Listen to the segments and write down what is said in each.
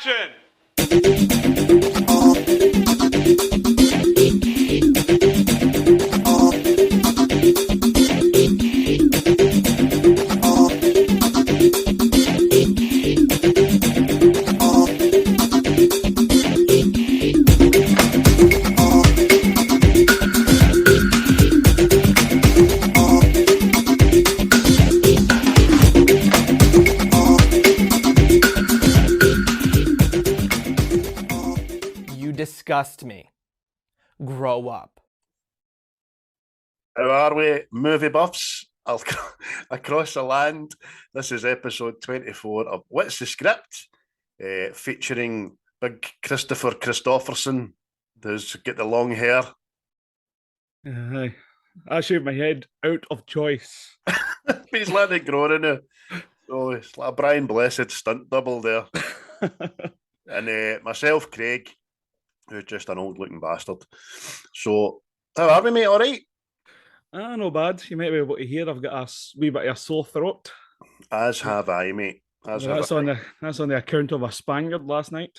Action! Disgust me. Grow up. How are we, movie buffs? Across the land. This is episode 24 of What's the Script? Featuring big Christopher Christopherson. Does get the long hair. I shaved my head out of choice. He's letting it grow in now. So it's like a Brian Blessed stunt double there. And myself, Craig, who's just an old looking bastard. So, how are we, mate? All right? No bad. You might be able to hear I've got a wee bit of a sore throat. As have I, mate. That's on the account of a Spaniard last night.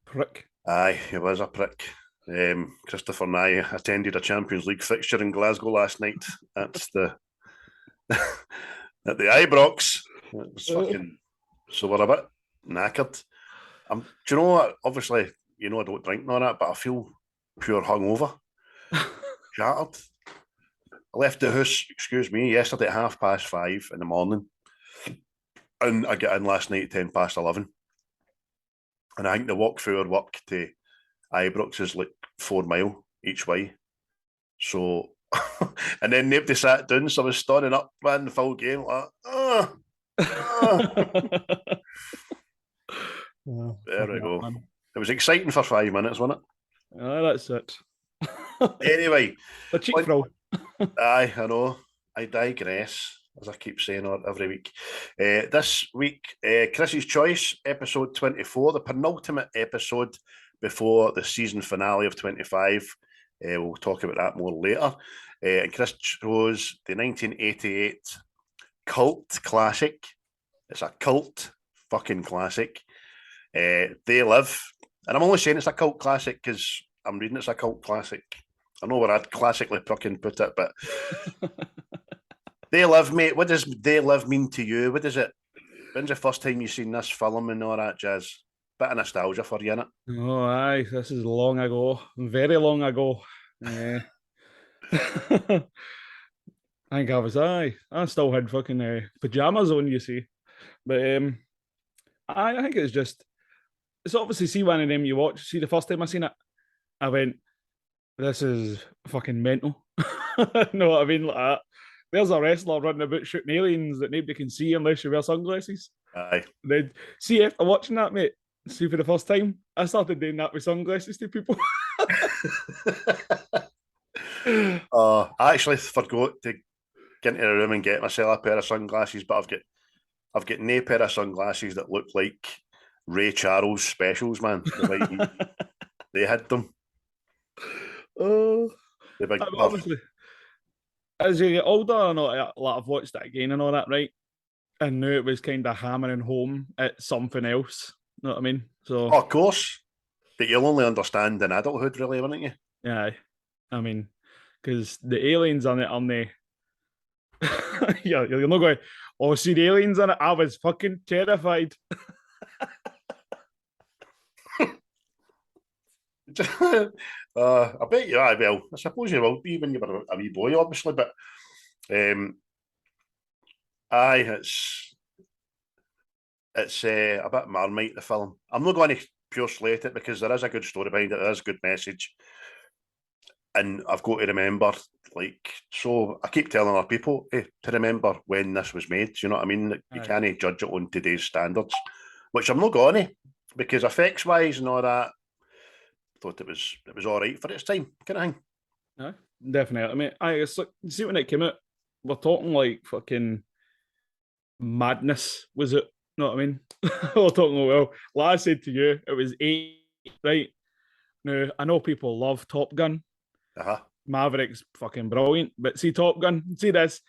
Prick. Aye, he was a prick. Christopher and I attended a Champions League fixture in Glasgow last night. That's at the Ibrox. It was fucking, so we're a bit knackered. Do you know what? Obviously, you know I don't drink and all that, but I feel pure hungover. Shattered. I left the house, yesterday at 5:30 in the morning. And I got in last night at 11:10. And I think the walk through our work to Ibrox is like 4 miles each way. So, and then nobody sat down, so I was standing up, man, the full game, like, There we go. Man. It was exciting for 5 minutes, wasn't it? That's it. Anyway. The cheek throw. Aye, I know. I digress, as I keep saying every week. This week, Chris's Choice, episode 24, the penultimate episode before the season finale of 25. We'll talk about that more later. And Chris chose the 1988 cult classic. It's a cult fucking classic. They Live. And I'm only saying it's a cult classic because I'm reading it's a cult classic. I know where I'd classically fucking put it, but They Live, mate. What does They Live mean to you? What does it? When's the first time you seen this film and all that jazz? Bit of nostalgia for you, innit? Oh, aye. This is long ago. Very long ago. I think I still had fucking pajamas on, you see. But I think it's obviously, see one of them you watch. See, the first time I seen it, I went, this is fucking mental. Know what I mean? Like that. There's a wrestler running about shooting aliens that nobody can see unless you wear sunglasses. Aye. Then, see, after watching that, mate, see, for the first time, I started doing that with sunglasses to people. I actually forgot to get into the room and get myself a pair of sunglasses, but I've got no pair of sunglasses that look like Ray Charles specials, man. They had them. Oh, the big obviously, as you get older, I know I've watched it again and all that, right? And knew it was kind of hammering home at something else. You know what I mean? So, of course, but you'll only understand in adulthood, really, wouldn't you? Yeah, I mean, because the aliens on it, yeah, you're not going, oh, see the aliens on it. I was fucking terrified. I bet you I will. I suppose you will be when you were a wee boy, obviously, but it's a bit Marmite, the film. I'm not going to pure slate it because there is a good story behind it, there is a good message. And I've got to remember, so I keep telling other people to remember when this was made. You know what I mean? You can't judge it on today's standards, which I'm not going to, because effects wise and all that, I thought it was all right for its time, kind of thing. No, definitely. I mean, it's like, see, when it came out, we're talking like fucking madness, was it? You know what I mean? We're talking, well, like I said to you, it was 8, right? Now, I know people love Top Gun. Maverick's fucking brilliant, but see Top Gun, see this,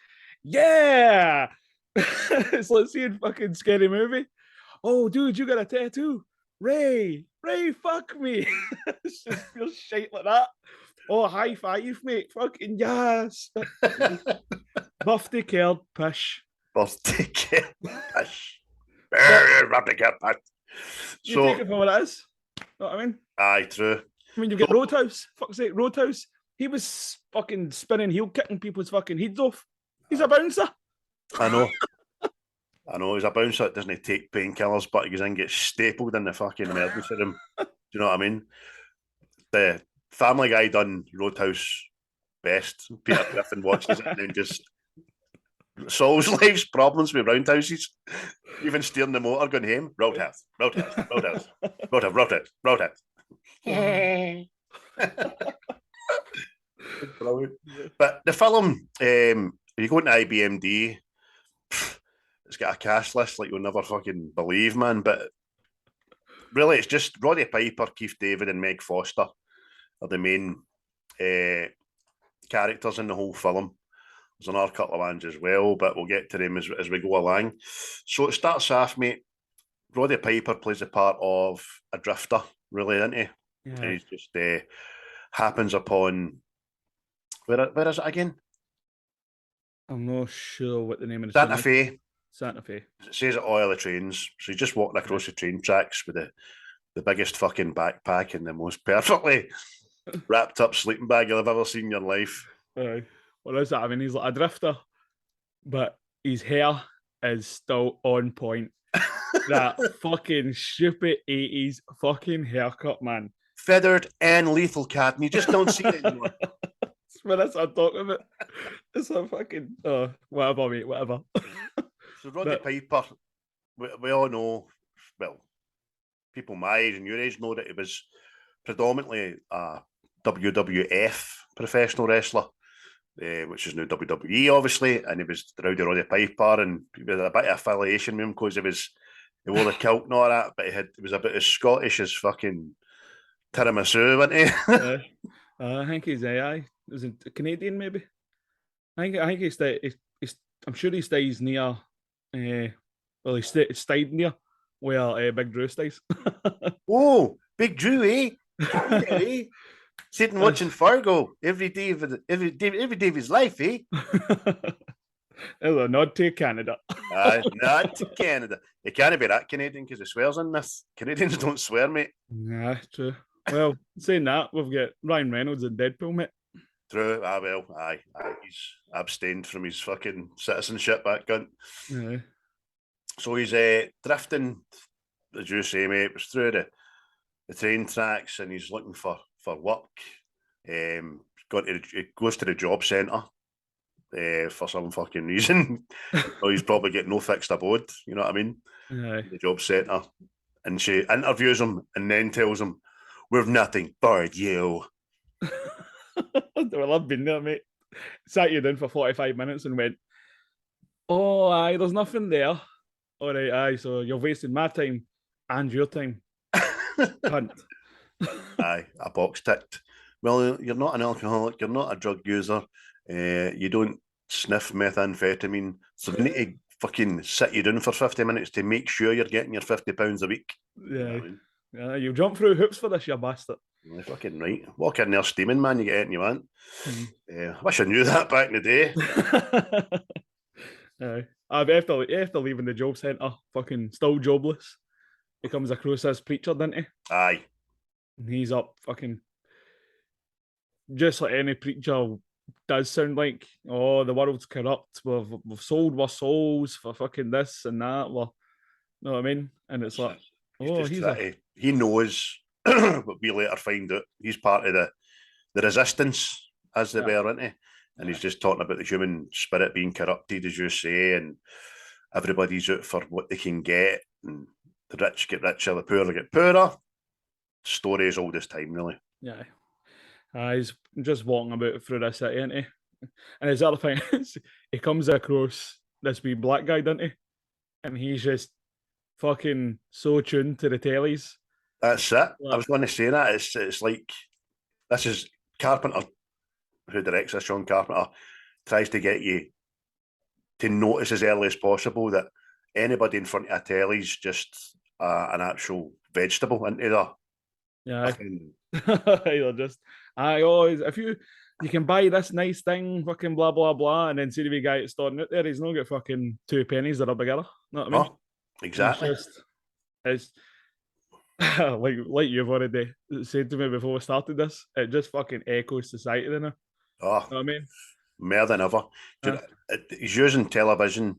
yeah. It's like seeing fucking Scary Movie. Oh, dude, you got a tattoo. Ray, fuck me. It's just feels shit like that. Oh, high five, mate. Fucking yes. Birthday card, pish. Birthday card, pish. But Birthday card, pish. you take it for what it is. Know what I mean? Aye, true. I mean, you get Roadhouse. Fuck's sake, Roadhouse. He was fucking spinning heel, kicking people's fucking heads off. He's a bouncer. I know. He's a bouncer that doesn't take painkillers, but he goes in and gets stapled in the fucking emergency room. Do you know what I mean? The Family Guy done Roadhouse best. Peter Griffin watches it and then just solves life's problems with roundhouses. Even steering the motor, going home. Roadhouse. Brilliant. But the film, you go into IBMD, it's got a cast list like you'll never fucking believe, man. But really, it's just Roddy Piper, Keith David, and Meg Foster are the main characters in the whole film. There's another couple of ones as well, but we'll get to them as we go along. So it starts off, mate. Roddy Piper plays the part of a drifter, really, isn't he? Yeah. And he just happens upon where is it again? I'm not sure what the name of the Santa Fe. Santa Fe. It says it all the trains. So he's just walking across the train tracks with the biggest fucking backpack and the most perfectly wrapped up sleeping bag you'll have ever seen in your life. What is that? I mean, he's like a drifter, but his hair is still on point. That fucking stupid 80s fucking haircut, man. Feathered and lethal cat, and you just don't see it anymore. That's what I'm talking about. It's a fucking whatever, mate, whatever. So Roddy Piper, we all know, well, people my age and your age know that he was predominantly a WWF professional wrestler, which is now WWE, obviously, and he was Rowdy Roddy Piper, and he had a bit of affiliation with him because he wore the kilt and all that, but he was a bit as Scottish as fucking tiramisu, wasn't he? I think he's is it Canadian maybe? I think he's I'm sure he stays near. Well, he stayed near where Big Drew stays. Oh, Big Drew, eh? eh? Sitting watching Fargo every day of his life, eh? Hello, nod to Canada. Not to Canada. It can't be that Canadian because he swears in this. Canadians don't swear, mate. Nah, true. Well, saying that, we've got Ryan Reynolds in Deadpool, mate. True. Aye. He's abstained from his fucking citizenship, that cunt. Yeah. So he's drifting, as you say, mate. It was through the train tracks, and he's looking for work. He goes to the job centre for some fucking reason. So he's probably getting no fixed abode. You know what I mean? Aye. The job centre, and she interviews him, and then tells him, "We've nothing for you." Well, I've been there, mate. Sat you down for 45 minutes and went, "Oh, aye, there's nothing there." All right, aye, so you're wasting my time and your time. Cunt. Aye, a box ticked. Well, you're not an alcoholic, you're not a drug user, you don't sniff methamphetamine, so we need to fucking sit you down for 50 minutes to make sure you're getting your £50 a week. Yeah. You know what I mean? Yeah, you jump through hoops for this, you bastard. You're fucking right. Walk in there steaming, man, you get anything you want. I wish I knew that back in the day. After leaving the job centre, fucking still jobless, he comes across as preacher, doesn't he? Aye. And he's up fucking just like any preacher does sound like, oh, the world's corrupt, we've sold our souls for fucking this and that. Well, you know what I mean? And it's like, he knows what we later find out. He's part of the resistance, as they were, isn't he? And he's just talking about the human spirit being corrupted, as you say, and everybody's out for what they can get, and the rich get richer, the poor get poorer. Story is old as time, really. Yeah. He's just walking about through this city, isn't he? And his other thing is, he comes across this wee black guy, doesn't he? And he's just fucking so tuned to the tellies. That's it. I was going to say that. It's like, this is Carpenter, who directs this, John Carpenter, tries to get you to notice as early as possible that anybody in front of a telly's just an actual vegetable into the Yeah. fucking... They're just, I always, if you can buy this nice thing, fucking blah blah blah, and then see the wee guy that's starting out there, he's not got fucking 2 pennies that are together. You know what I mean? Oh, exactly. It's like you've already said to me before we started this, it just fucking echoes society now. You know Oh, what I mean? more than ever. He's using television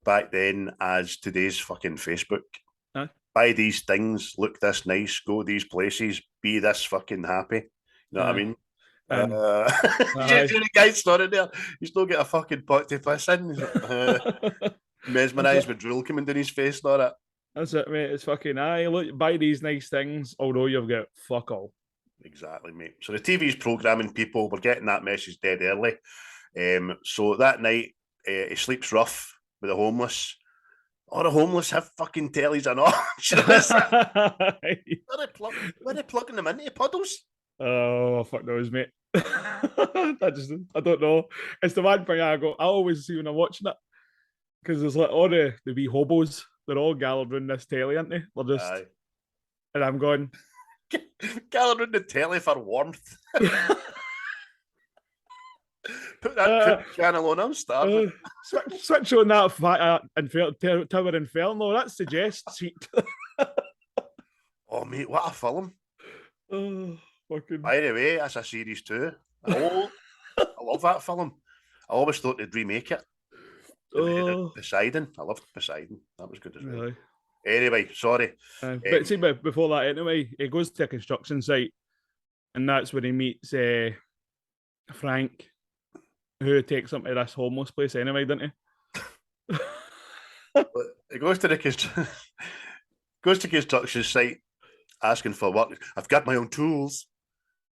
back then as today's fucking Facebook. Buy these things, look this nice, go these places, be this fucking happy. You know what I mean? The guy stood there, he's still got a fucking pot to piss in. Mesmerised with drool coming down his face and all that. That's it, mate. It's fucking look, buy these nice things, although you've got fuck all. Exactly, mate. So the TV's programming people, we're getting that message dead early. So that night, he sleeps rough with the homeless. All the homeless have fucking tellies and all. Where are they plugging them into puddles? Oh, fuck knows, mate. I don't know. It's the one thing I always see when I'm watching it. Because there's like all the wee hobos, they're all gathered around this telly, aren't they? They're just... And I'm going... gathered around the telly for warmth. Put that channel on, I'm starving. Switch on that Tower Inferno, that suggests heat. Oh, mate, what a film. Oh, fucking... By the way, that's a series too. I love that film. I always thought they'd remake it. Poseidon. I loved Poseidon. That was good as well. Really? Anyway, sorry. But see, before that, anyway, he goes to a construction site, and that's where he meets Frank, who takes him to this homeless place anyway, doesn't he? He goes to the construction site asking for work. I've got my own tools.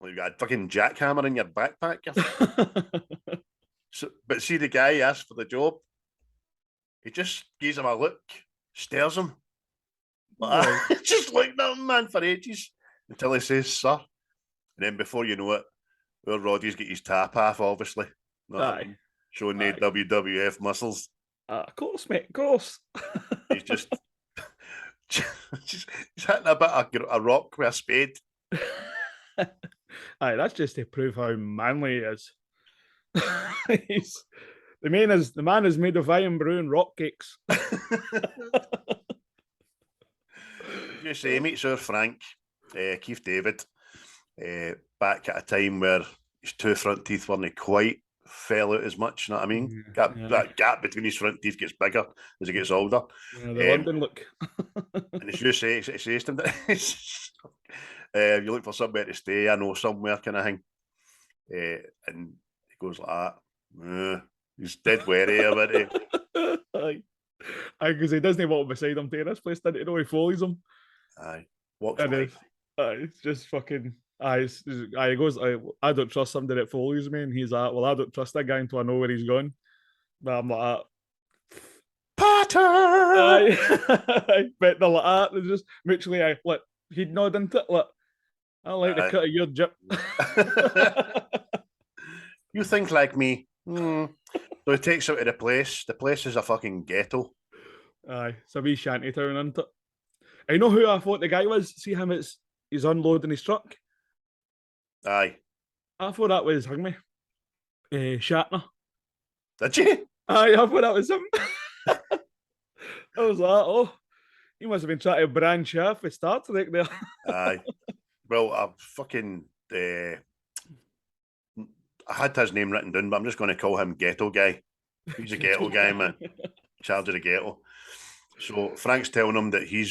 Well, you got a fucking jackhammer in your backpack. But see, the guy asked for the job. He just gives him a look, stares him. Just looking at him, man, for ages until he says, "Sir." And then before you know it, well, Roddy's got his tap off, obviously. Showing the WWF muscles. Of course, mate, of course. He's just he's hitting a bit of a rock with a spade. That's just to prove how manly he is. The man is made of iron brew rock cakes. You say he meets our Frank, Keith David, back at a time where his 2 front teeth weren't quite fell out as much, you know what I mean? That gap between his front teeth gets bigger as he gets older. The London look. And as you say, it says to him that you look for somewhere to stay, I know somewhere kind of thing. And he goes like that. He's dead wary about it. Because he doesn't walk beside him to this place, didn't he? No, he follows him. Walks and it's just fucking... he goes, I don't trust somebody that follows me, and he's like, well, I don't trust that guy until I know where he's going. But I'm like, Potter! But they're like that. They're just mutually, he'd nod into it, I like the cut of your jib. You think like me. So he takes out of the place. The place is a fucking ghetto. It's a wee shanty town, isn't it? I know who I thought the guy was. See him, he's unloading his truck. I thought that was Hungme. Shatner. Did you? I thought that was him. I was like, oh, he must have been trying to branch off with Star Trek there. Well, I fucking... I had his name written down, but I'm just going to call him Ghetto Guy. He's a ghetto guy, man. Charge of the ghetto. So Frank's telling him that he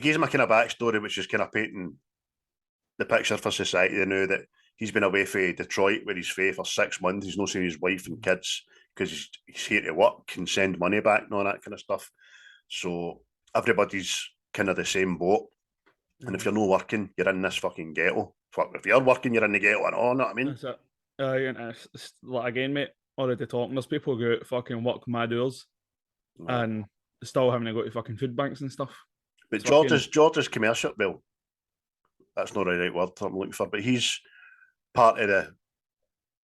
gives him a kind of backstory, which is kind of painting the picture for society now that he's been away from Detroit where he's for 6 months. He's not seen his wife and kids because he's here to work and send money back and all that kind of stuff. So everybody's kind of the same boat. And if you're not working, you're in this fucking ghetto. Fuck, if you're working, you're in the ghetto and all, know what I mean? That's it. It's like, again, mate, already talking. There's people who go out fucking work mad hours and still having to go to fucking food banks and stuff. But George's commercial, well, that's not the right word I'm looking for, but he's part of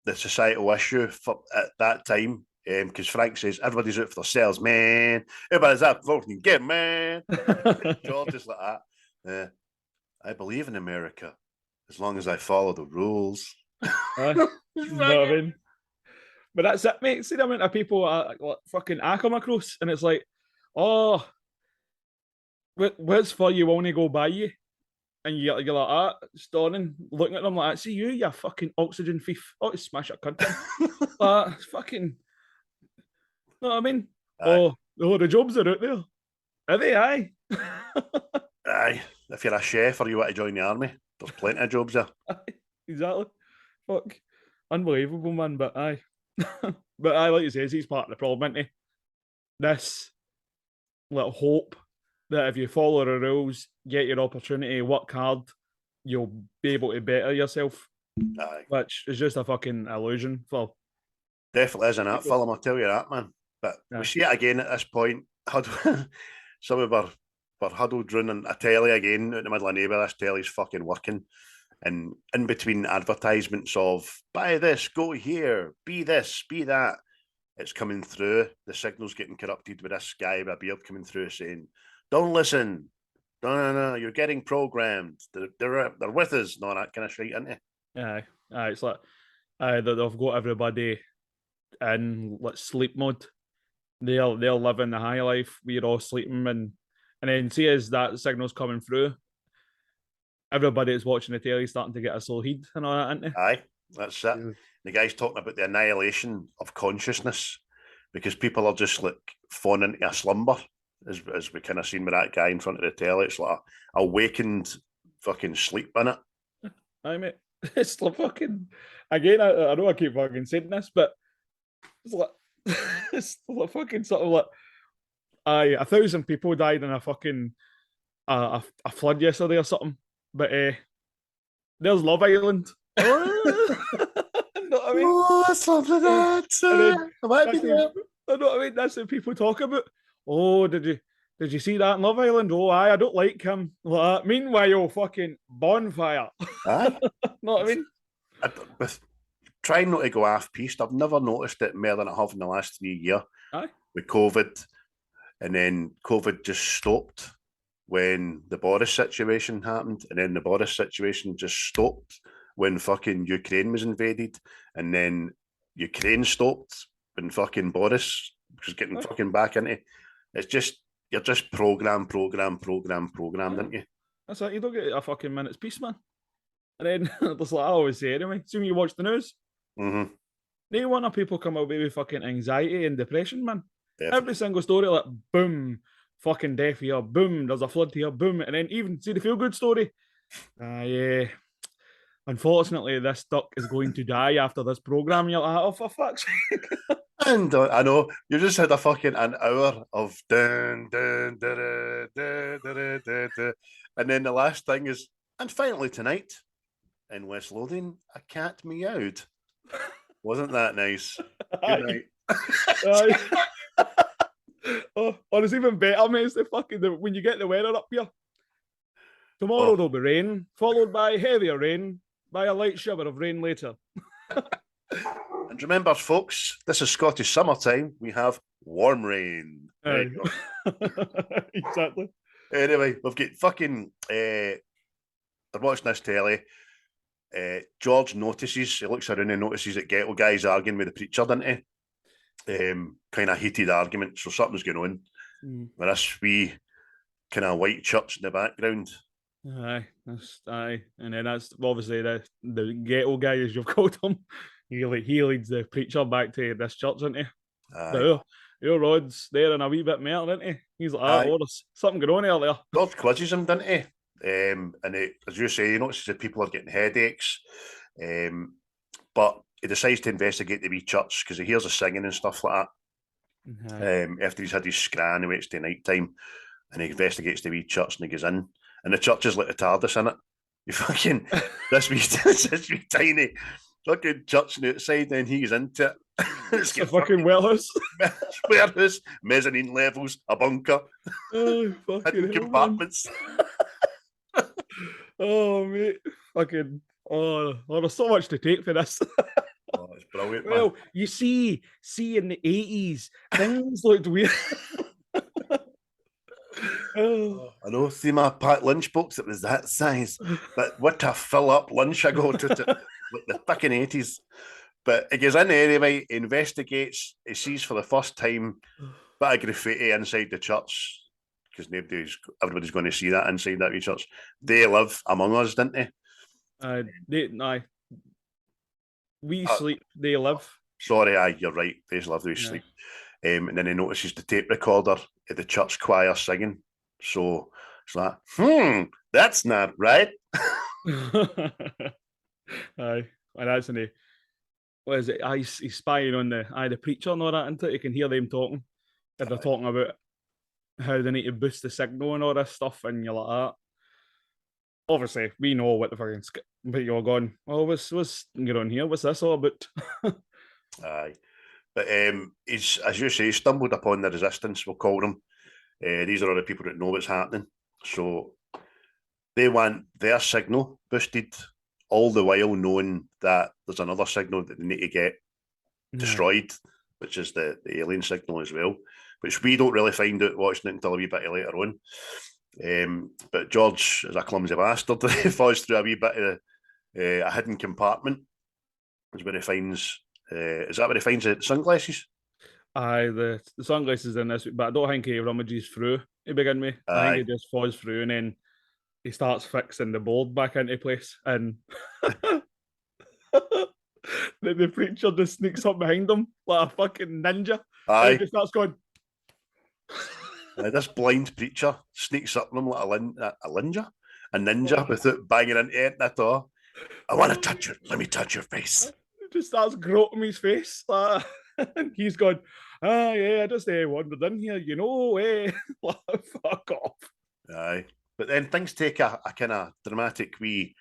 the societal issue for at that time Because Frank says everybody's out for themselves, man. Everybody's out for fucking get, man. George is like that. I believe in America as long as I follow the rules. You know what I mean? But that's it, mate. See the amount of people like, fucking I come across, and it's like, oh, what's for you only go by you? And you're like, stunning, looking at them like, see you fucking oxygen thief. Oh, smash a cunt. Fucking, know what I mean? Aye. Oh, the jobs are out there. Are they? Aye. Aye. If you're a chef or you want to join the army, there's plenty of jobs there. Exactly. Fuck. Unbelievable, man. But aye. But aye, like you say, he's part of the problem, isn't he? This little hope that if you follow the rules, get your opportunity, work hard, you'll be able to better yourself. Aye. Which is just a fucking illusion for. Definitely isn't that film, I'll tell you that, man. But we see it again at this point. Some of our huddled running a telly again out in the middle of nowhere. This telly's fucking working. And in between advertisements of buy this, go here, be this, be that, it's coming through. The signal's getting corrupted with this guy with a beard coming through saying, don't listen. No, you're getting programmed. They're with us. No, that kind of shit, isn't it? Aye. It's like they've got everybody in sleep mode. They're living the high life. We're all sleeping, and then see as that signal's coming through, everybody that's watching the telly starting to get a slow heat and all that, isn't they? Aye, that's it. Yeah. The guy's talking about the annihilation of consciousness because people are just like falling into a slumber, as we kind of seen with that guy in front of the telly. It's like a awakened fucking sleep in it. Aye, mate. It's like fucking again. I know I keep fucking saying this, but it's like it's like fucking sort of like 1,000 people died in a fucking a flood yesterday or something. But there's Love Island. You know what I mean? Oh, that's something that I know what I mean. That's what people talk about. Oh, did you see that in Love Island? Oh, I don't like him. Like that. Meanwhile, fucking bonfire. Aye. Know what I mean? With trying not to go off piste, I've never noticed it more than I have in the last 3 years. Aye. With COVID, and then COVID just stopped when the Boris situation happened, and then the Boris situation just stopped when fucking Ukraine was invaded, and then Ukraine stopped when fucking Boris was getting fucking back into. It's just you're just programmed, aren't you? That's it. You don't get a fucking minute's peace, man. And then that's like I always say anyway. Soon you watch the news. Mm-hmm. No wonder people come away with fucking anxiety and depression, man. Definitely. Every single story, like boom, fucking death here, boom, there's a flood here, boom, and then even see the feel good story. Yeah. Unfortunately, this duck is going to die after this program. You're like, oh, for fuck's sake. And I know you just had an hour of dun, dun, dun, dun, dun, dun, dun, dun, and then the last thing is, and finally tonight in West Lothian, a cat meowed. Wasn't that nice? Good night. It's even better, mate. It's the fucking when you get the weather up here. Tomorrow there'll be rain, followed by heavier rain, by a light shower of rain later. And remember, folks, this is Scottish summertime. We have warm rain. Exactly. Anyway, we've got fucking. They're watching this telly. George notices. He looks around and notices that ghetto guy's arguing with the preacher, doesn't he? Kind of heated argument. So something's going on. With this wee kind of white church in the background. Aye, and then that's obviously the ghetto guy, as you've called him. He leads the preacher back to this church, isn't he? Aye. Your Rod's there and a wee bit more, isn't he? He's like, there's something going on there. George quizzes him, doesn't he? And as you say, he notices that people are getting headaches. But he decides to investigate the wee church because he hears the singing and stuff like that. After he's had his scran, he waits till night time and he investigates the wee church and he goes in. And the church is like the TARDIS, in it. You fucking this wee tiny fucking church on the outside, then he goes into it. It's a fucking warehouse. Warehouse, mezzanine levels, a bunker, fucking compartments. Oh mate, fucking there's so much to take for this. It's Brilliant, man. Well, you see in the 80s, things looked weird. Oh. I know, see my packed lunchbox, it was that size. But what a fill up lunch I go to with the fucking 80s. But he goes in there anyway, he investigates, he sees for the first time a bit of graffiti inside the church, because everybody's going to see that inside that wee church. They live among us, didn't they? We sleep, they live. Sorry, you're right. They live, they sleep. And then he notices the tape recorder at the church choir singing. So it's like, that's not right. Aye, and that's in the, what is it? He's spying on the preacher and all that, isn't it? You can hear them talking. And they're talking about how they need to boost the signal and all this stuff, and you're like that. Obviously, we know what the fucking, but you're going, oh, what's going on here? What's this all about? Aye. But he's, as you say, stumbled upon the resistance, we'll call them. These are all the people that know what's happening. So they want their signal boosted, all the while knowing that there's another signal that they need to get destroyed, which is the alien signal as well, which we don't really find out watching it until a wee bit later on. But George is a clumsy bastard. He falls through a wee bit of a hidden compartment. Is where he finds. Is that where he finds the sunglasses? Aye, the sunglasses in this, but I don't think he rummages through to begin with. I think he just falls through and then he starts fixing the board back into place. And the preacher just sneaks up behind him like a fucking ninja. Aye. And he starts going. This blind preacher sneaks up on him like a ninja without banging into it at all. I want to touch it. Let me touch your face. Just starts groping his face. And he's going, yeah, I just wandered in here, fuck off. Aye. But then things take a kind of dramatic wee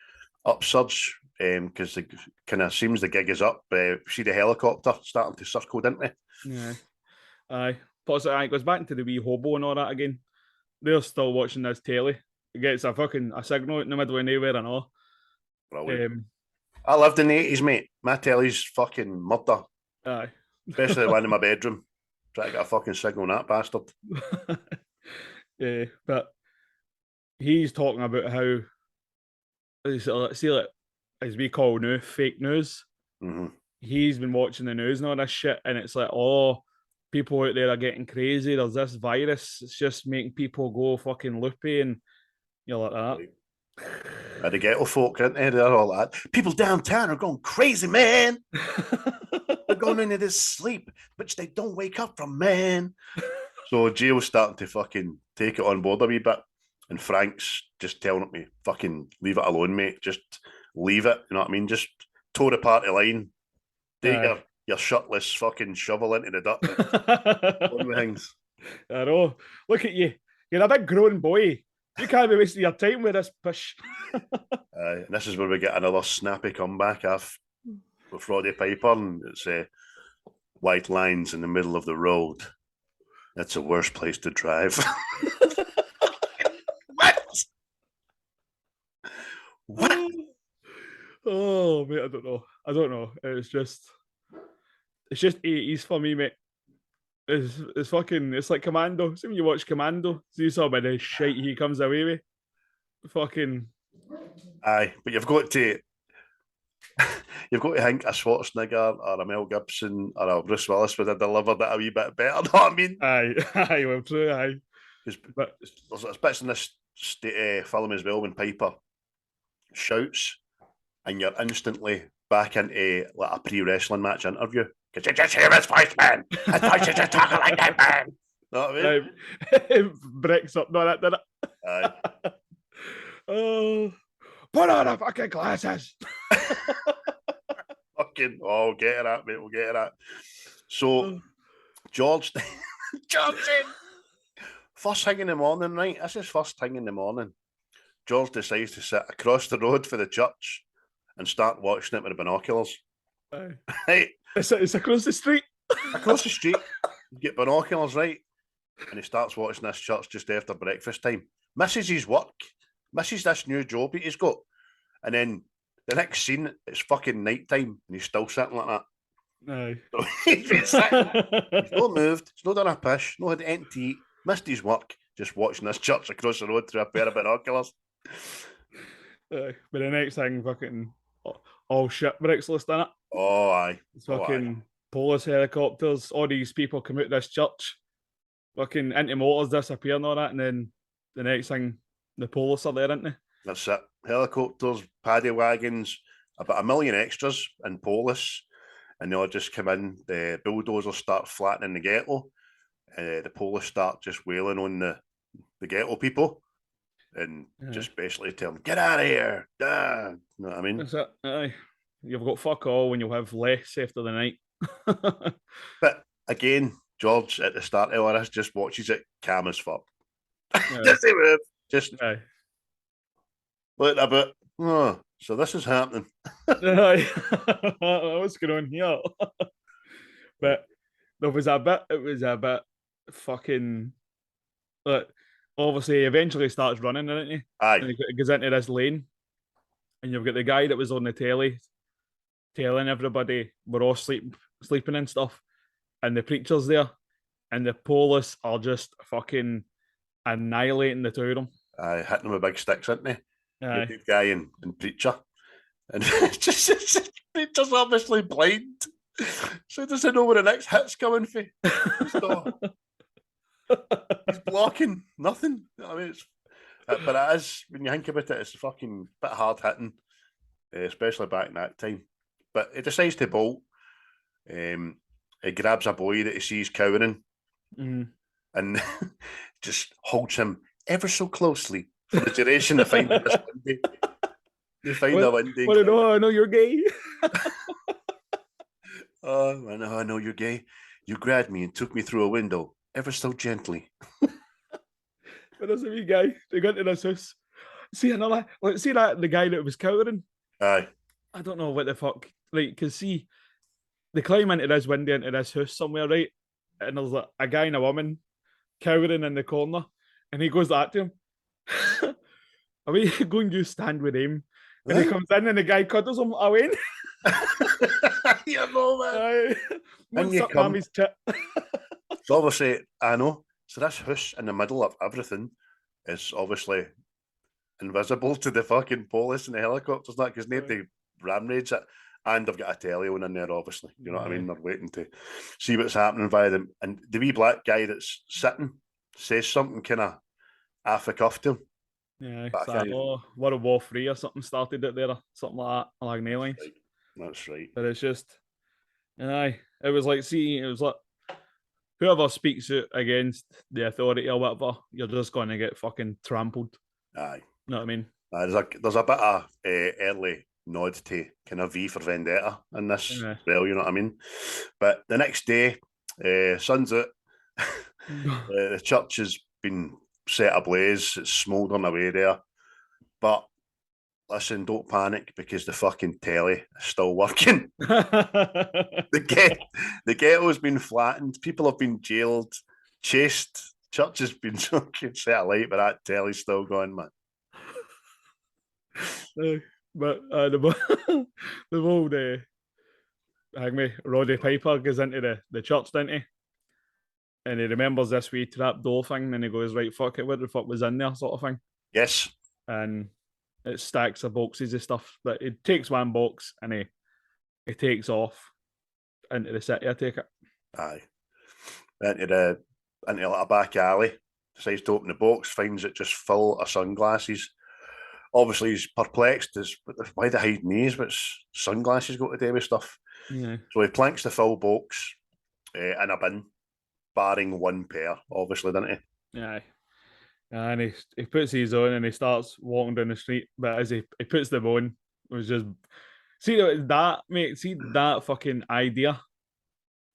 upsurge because it kind of seems the gig is up. See the helicopter starting to circle, didn't we? Yeah. Aye. Plus, it goes back to the wee hobo and all that again. They're still watching this telly. It gets a signal in the middle of nowhere and all. I lived in the 80s, mate. My telly's fucking murder. Aye. Especially the one in my bedroom. Try to get a fucking signal on that bastard. Yeah, but he's talking about how, see, like, as we call now, fake news. Mm-hmm. He's been watching the news and all this shit, and it's like, oh, people out there are getting crazy. There's this virus. It's just making people go fucking loopy, and you're like that. The ghetto folk, aren't they? They're all that. People downtown are going crazy, man. They're going into this sleep, which they don't wake up from, man. So Gio's starting to fucking take it on board a wee bit. And Frank's just telling me, fucking leave it alone, mate. Just leave it. You know what I mean? Just tore apart the line. Take your shirtless fucking shovel into the dirt. One of things. I know. Look at you. You're a big grown boy. You can't be wasting your time with this push. And this is where we get another snappy comeback with Roddy Piper, and it's white lines in the middle of the road. That's the worst place to drive. What? Oh, mate, I don't know. It's just 80s for me, mate. It's fucking, it's like Commando. See when you watch Commando, see some of the shite he comes away with. Fucking. Aye, but you've got to think a Schwarzenegger or a Mel Gibson or a Bruce Willis would have delivered it a wee bit better. Know what I mean? Aye, well, true, aye. But there's bits in this film as well when Piper shouts, and you're instantly back into like a pre-wrestling match interview. Because you just hear his voice, man. I thought you just talking like that, man. Know what I mean? It breaks up, no, that did it. Aye. Oh, put on the fucking glasses. Fucking, oh, get it at, mate. We'll get it at. So, George, first thing in the morning, right? This is first thing in the morning. George decides to sit across the road for the church and start watching it with the binoculars. Aye. Right? It's across the street. Across the street, you get binoculars, right? And he starts watching this church just after breakfast time. Misses his work, misses this new job that he's got. And then the next scene, it's fucking night time and he's still sitting like that. Aye. So he's been sitting, he's not moved, he's not done a pish, not had anything to eat, missed his work, just watching this church across the road through a pair of binoculars. But the next thing, fucking all shipwrecks list in it. Oh, aye. It's fucking police helicopters. All these people come out of this church, fucking into motors disappear and all that. And then the next thing, the police are there, aren't they? That's it. Helicopters, paddy wagons, about 1 million extras in police. And they all just come in. The bulldozers start flattening the ghetto. The police start just wailing on the ghetto people. And just basically tell them, get out of here. You know what I mean? That's it. Aye. You've got fuck all when you'll have less after the night. But again, George at the start of all this just watches it calm as fuck. Just move. Just look a bit. Oh, so this is happening. What's going on here? But it was a bit fucking. Obviously, eventually starts running, doesn't he? Aye. And he goes into this lane, and you've got the guy that was on the telly telling everybody we're all sleeping and stuff, and the preacher's there, and the police are just fucking annihilating the two of them. Aye, hitting them with big sticks, isn't they? Aye. Good guy and preacher. And just preacher's obviously blind. So does he know where the next hit's coming from? He's blocking nothing. I mean, but it is, when you think about it, it's a fucking bit hard hitting, especially back in that time. But he decides to bolt. He grabs a boy that he sees cowering and just holds him ever so closely for the duration of finding this windy. You find a windy. I know you're gay. Oh, I know you're gay. You grabbed me and took me through a window ever so gently. But there's a wee guy. They got into this house. See that the guy that was cowering. Aye. I don't know what the fuck. Like, because see, they climb into this window into this house somewhere, right? And there's like a guy and a woman cowering in the corner, and he goes that to him. Are we going to stand with him? And he comes in and the guy cuddles him away. You know, man. What's up, mommy's tit? So obviously, I know. So this house in the middle of everything is obviously invisible to the fucking police and the helicopters, not because nobody ram raids it. And they've got a telly on in there, obviously. You know what I mean? They're waiting to see what's happening via them. And the wee black guy that's sitting says something kind of half a cuff to him. Yeah, World War III or something started it there, or something like that, along the lines. That's right. But it's just, it was like, whoever speaks out against the authority or whatever, you're just going to get fucking trampled. Aye. You know what I mean? There's a bit of early nod to kind of V for Vendetta in this as well, you know what I mean? But the next day, sun's out, the church has been set ablaze, it's smouldering away there. But listen, don't panic because the fucking telly is still working. The ghetto's been flattened, people have been jailed, chased, church has been fucking set alight, but that telly's still going, man. But the old Roddy Piper goes into the church, doesn't he? And he remembers this wee trap door thing, and he goes, right, fuck it, what the fuck was in there, sort of thing. Yes. And it stacks of boxes of stuff. But he takes one box and he takes off into the city, I take it. Aye. Into a back alley, decides to open the box, finds it just full of sunglasses. Obviously, he's perplexed as why they hiding these, but sunglasses got to do with stuff. Yeah. So he planks the full box in a bin, barring one pair, obviously, doesn't he? Yeah. And he puts these on and he starts walking down the street. But as he puts them on, it was just see that fucking idea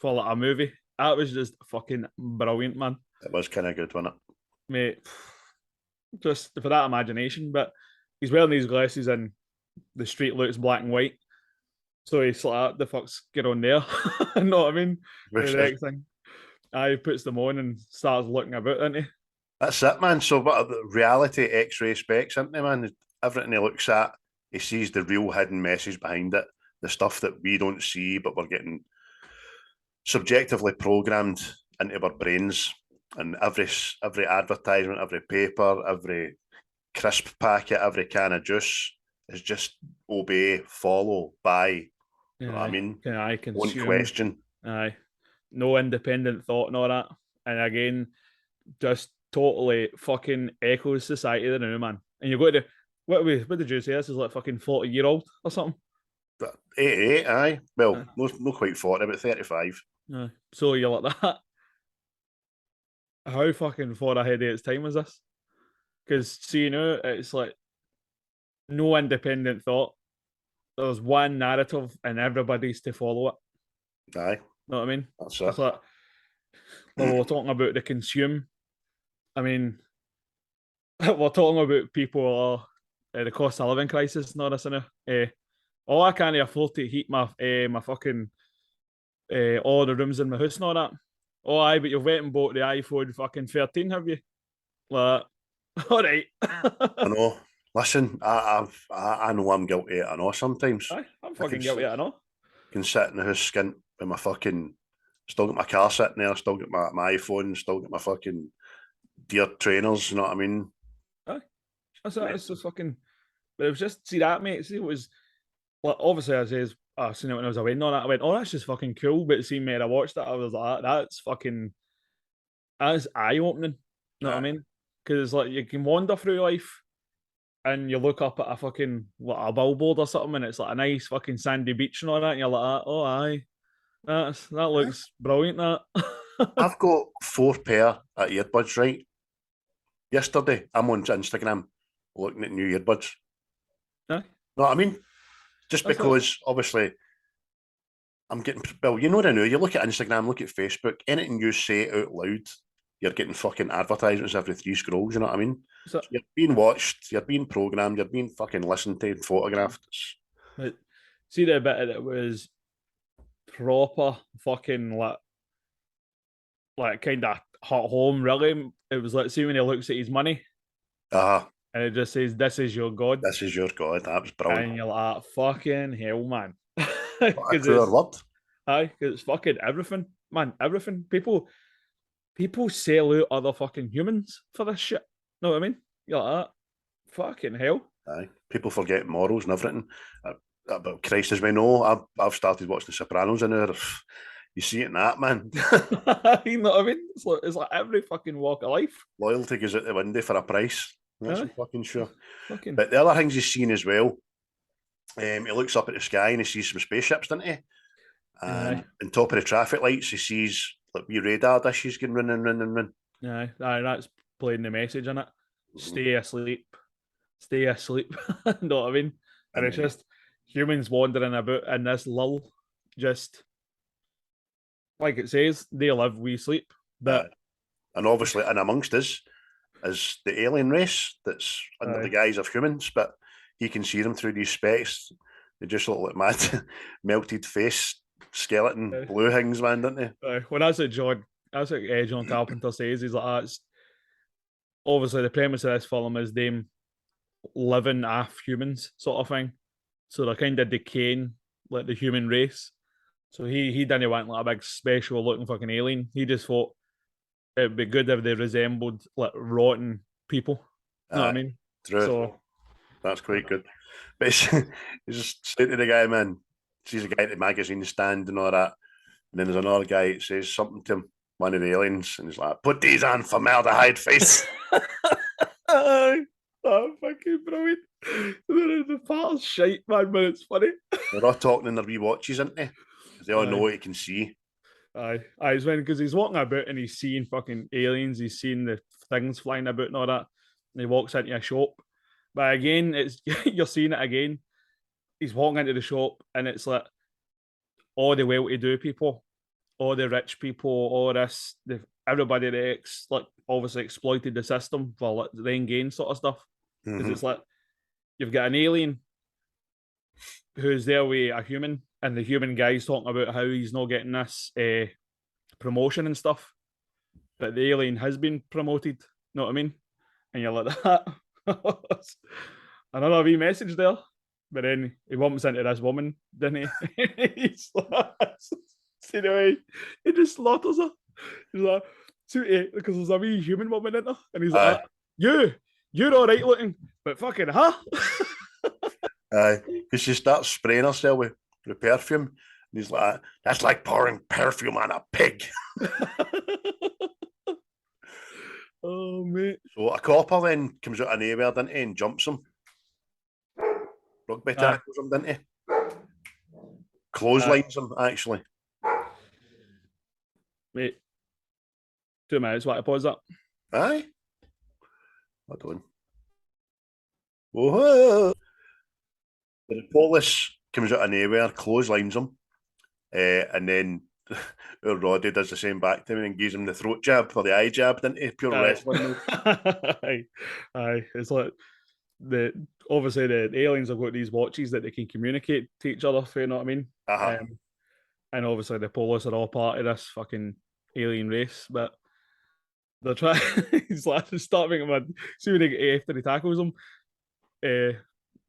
for like a movie. That was just fucking brilliant, man. It was kind of good, wasn't it? Mate, just for that imagination. But he's wearing these glasses and the street looks black and white. So he's like, the fuck's get on there? You know what I mean? The next thing. He puts them on and starts looking about, doesn't he? That's it, man. So what are the reality X-Ray Specs, isn't they, man? Everything he looks at, he sees the real hidden message behind it, the stuff that we don't see, but we're getting subjectively programmed into our brains, and every advertisement, every paper, every crisp packet, every can of juice is just obey, follow, buy. You know what I mean? I One consume. question. Aye. No independent thought and all that. And again, just totally fucking echoes society the now, man. And you've got to, what did you say? This is like fucking 40-year-old or something? 88, aye. Well, no quite 40, but 35. Aye. So you're like that. How fucking far ahead of its time is this? Because, see, you know, it's like no independent thought. There's one narrative and everybody's to follow it. Aye. Know what I mean? That's it. It's like, well, we're talking about the consume. I mean, we're talking about people the cost of living crisis and all this, oh, I can't afford to heat my my fucking all the rooms in my house and all that. Oh, aye, but you've went and bought the iPhone fucking 13, have you? Like, all right. I know. Listen, I know I'm guilty. I know sometimes. Aye, I'm fucking guilty. I know. Can sit in the house skint with my fucking. Still got my car sitting there. Still got my iPhone. Still got my fucking dear trainers. You know what I mean? Aye, that's it. It's just fucking. But it was just see that, mate. See, it was like obviously I says I seen it when I was away and all that. I went, oh, that's just fucking cool. But see, mate, I watched it. I was like, that's fucking. That's eye opening. You know what I mean? Because it's like you can wander through life and you look up at a fucking a billboard or something, and it's like a nice fucking sandy beach and all that, and you're like, oh aye, that looks brilliant. That I've got 4 pair of earbuds. Right, yesterday I'm on Instagram looking at new earbuds. Aye. Know what I mean? Just That's because obviously I'm getting. Well, you know the new. You look at Instagram, look at Facebook. Anything you say out loud, you're getting fucking advertisements every 3 scrolls. You know what I mean? So you're being watched, you're being programmed, you're being fucking listened to and photographed. But see the bit that was proper fucking like kind of hot home. Really, it was like see when he looks at his money, and it just says, "This is your god." This is your god. That was brilliant. And you're like, "Fucking hell, man!" Because it's word. Aye, because it's fucking everything, man. Everything. People sell out other fucking humans for this shit. Know what I mean? You're like that. Fucking hell. Aye. People forget morals and everything. But Christ, as we know, I've started watching The Sopranos in there. You see it in that, man. You know what I mean? It's like every fucking walk of life. Loyalty goes out the window for a price. That's for fucking sure. Fucking. But the other things he's seen as well, he looks up at the sky and he sees some spaceships, doesn't he? And on top of the traffic lights, he sees like wee radar dishes going run. Aye, that's playing the message in it. Stay asleep. Stay asleep. Know what I mean? And it's just humans wandering about in this lull. Just like it says, they live, we sleep. But and obviously, in amongst us is the alien race that's under the guise of humans, but he can see them through these specs. They just look like mad, melted face, skeleton, blue things, man, don't they? Well, that's what John Carpenter says. He's like, that's obviously the premise of this film is them living off humans, sort of thing. So they're kind of decaying like the human race. So he didn't want like a big special looking fucking alien. He just thought it'd be good if they resembled like rotten people. You know what I mean? True. So that's quite good. But he's just saying to the guy, man, sees a guy at the magazine stand and all that. And then there's another guy that says something to him, one of the aliens, and he's like, put these on formaldehyde face. Oh, fucking brilliant. The part's shite, man, but it's funny. They're all talking in their wee watches, aren't they? They all know what he can see. Aye, it's when because he's walking about and he's seeing fucking aliens, he's seeing the things flying about and all that. And he walks into a shop. But again, it's you're seeing it again. He's walking into the shop and it's like all the well-to-do people, all the rich people, all this, everybody that's like obviously exploited the system for like the end gain sort of stuff. Because it's like you've got an alien who's there with a human, and the human guy's talking about how he's not getting this promotion and stuff, but the alien has been promoted. Know what I mean? And you're like that. Another wee message there. But then he bumps into this woman, didn't he? He's like, See the way he just slaughters her. He's like, because there's a wee human woman in there, and he's like, you're all right looking, but fucking her. Aye, because she starts spraying herself with perfume, and he's like, that's like pouring perfume on a pig. Oh, mate. So a copper then comes out of nowhere, doesn't he, and jumps him. Rugby tackles him, didn't he? Clotheslines him, actually. Mate, 2 minutes, what, I pause that? Aye. Hold on. Whoa. The police comes out of nowhere, clotheslines him, and then Roddy does the same back to him and gives him the throat jab or the eye jab, didn't he? Pure wrestling. Aye. It's like obviously the aliens have got these watches that they can communicate to each other, you know what I mean? And obviously the police are all part of this fucking alien race, but they're trying. He's like starting him. See when after he tackles him,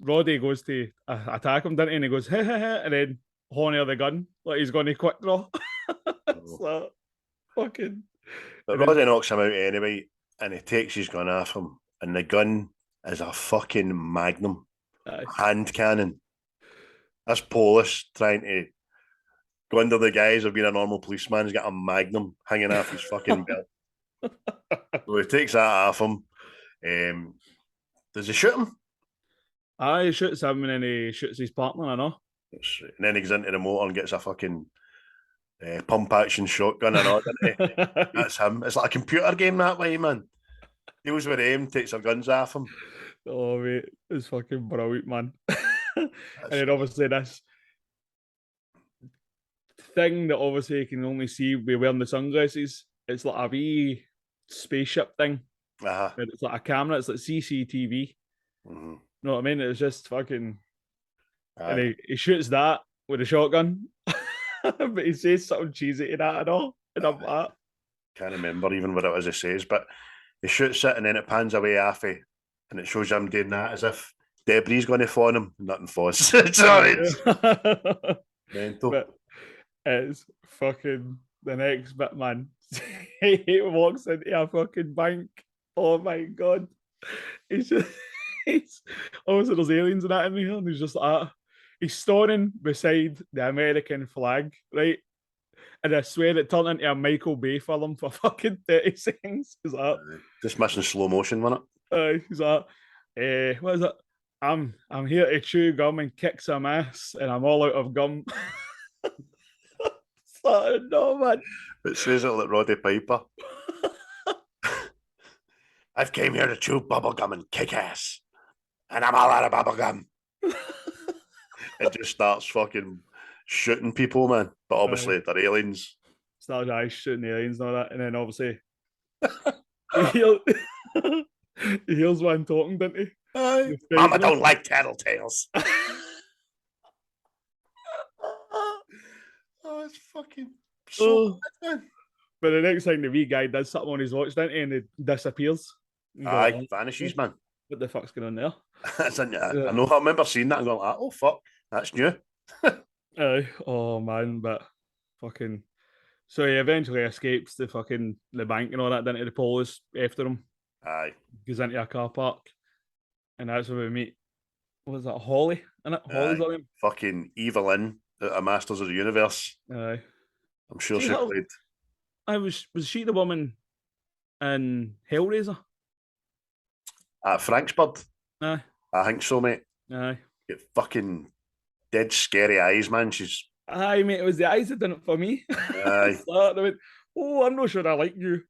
Roddy goes to attack him, doesn't he? And he goes, hey, and then horny of the gun, like he's going to quick draw. It's like, fucking. But Roddy knocks him out anyway, and he takes his gun off him, and the gun is a fucking magnum hand cannon. This police trying to go under the guise of being a normal policeman. He's got a magnum hanging off his fucking belt. So he takes that off him. Does he shoot him? Aye, he shoots him and then he shoots his partner, I know. And then he goes into the motor and gets a fucking pump action shotgun and all, doesn't he? That's him. It's like a computer game that way, man. Deals with aim, takes their guns off him. Oh, mate, it's fucking brilliant, man. And then obviously this thing that obviously you can only see by wearing the sunglasses, it's like a wee spaceship thing. It's like a camera, it's like CCTV. Mm-hmm. You know what I mean? It's just fucking... And he shoots that with a shotgun. But he says something cheesy to that and all. And I'm like... Can't remember even what it was he says, but he shoots it and then it pans away half it, and it shows him doing that as if debris going to fall on him. Nothing falls. Sorry. Mental. But it's fucking the next bit, man. He walks into a fucking bank. Oh my god. Obviously there's aliens and that in here, and he's just like, he's standing beside the American flag, right? And I swear it turned into a Michael Bay film for fucking 30 seconds. He's like, just missing slow motion, wasn't it? He's like, what is it? I'm here to chew gum and kick some ass, and I'm all out of gum. Like, no, man. It says it like Roddy Piper. I've came here to chew bubblegum and kick ass, and I'm all out of bubblegum. It just starts fucking shooting people, man. But obviously they're aliens. Starts shooting aliens and all that, and then obviously he hears one talking, doesn't he? Mama don't like tattletales. Oh, it's fucking so bad, man. But the next time the wee guy does something on his watch, doesn't he, and it disappears. Aye, vanishes, man. What the fuck's going on there? I know. I remember seeing that and going like, "Oh fuck, that's new." Oh man, but fucking. So he eventually escapes the bank and all that. Down to the police after him. Aye, goes into a car park, and that's where we meet. What was that? Holly, isn't it? Holly's on him. Fucking Evelyn, a Masters of the Universe. Aye, I'm sure she played. Was she the woman in Hellraiser? Frank's bird. Aye, I think so, mate. Aye, Get fucking dead scary eyes, man. She's. Aye, mate. It was the eyes that done it for me. Aye. I went, oh, I'm not sure I like you.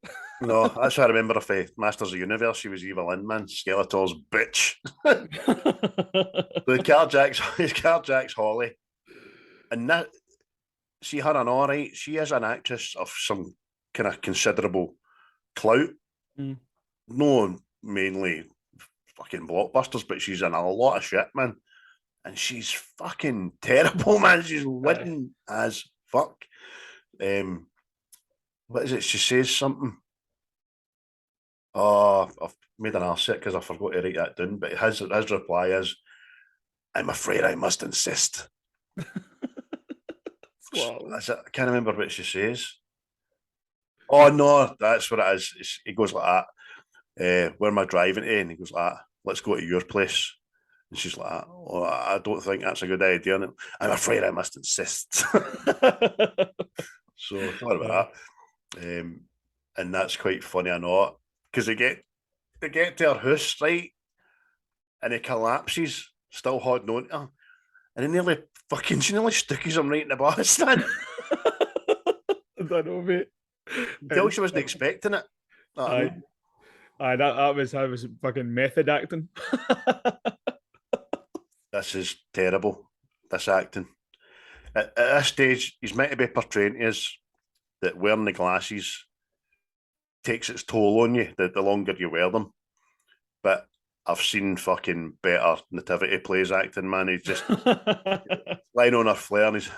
No, that's what I remember of Masters of the Universe. She was Evelyn, man. Skeletor's bitch. The Carjack's Holly. And that, see her and all right, she is an actress of some kind of considerable clout. No, mainly fucking blockbusters, but she's in a lot of shit, man. And she's fucking terrible, man. She's witty as fuck. What is it? She says something. Oh, I've made an arse because I forgot to write that down. But his reply is, "I'm afraid I must insist." Wow. I can't remember what she says. Oh no, that's what it is. He goes like that. Where am I driving to? And he goes like that. Let's go to your place. And she's like, oh, I don't think that's a good idea. And I'm afraid I must insist. So thought about that. And that's quite funny, I know. Because they get to her house, right? And he collapses, still holding on to her. And then she nearly stickies him right in the bus stand. I don't know, mate. Until she wasn't expecting it. Aye, that was fucking method acting. This is terrible, this acting. At this stage, he's meant to be portraying to us that wearing the glasses takes its toll on you the longer you wear them. But I've seen fucking better nativity plays acting, man. He's just lying on her flare and he's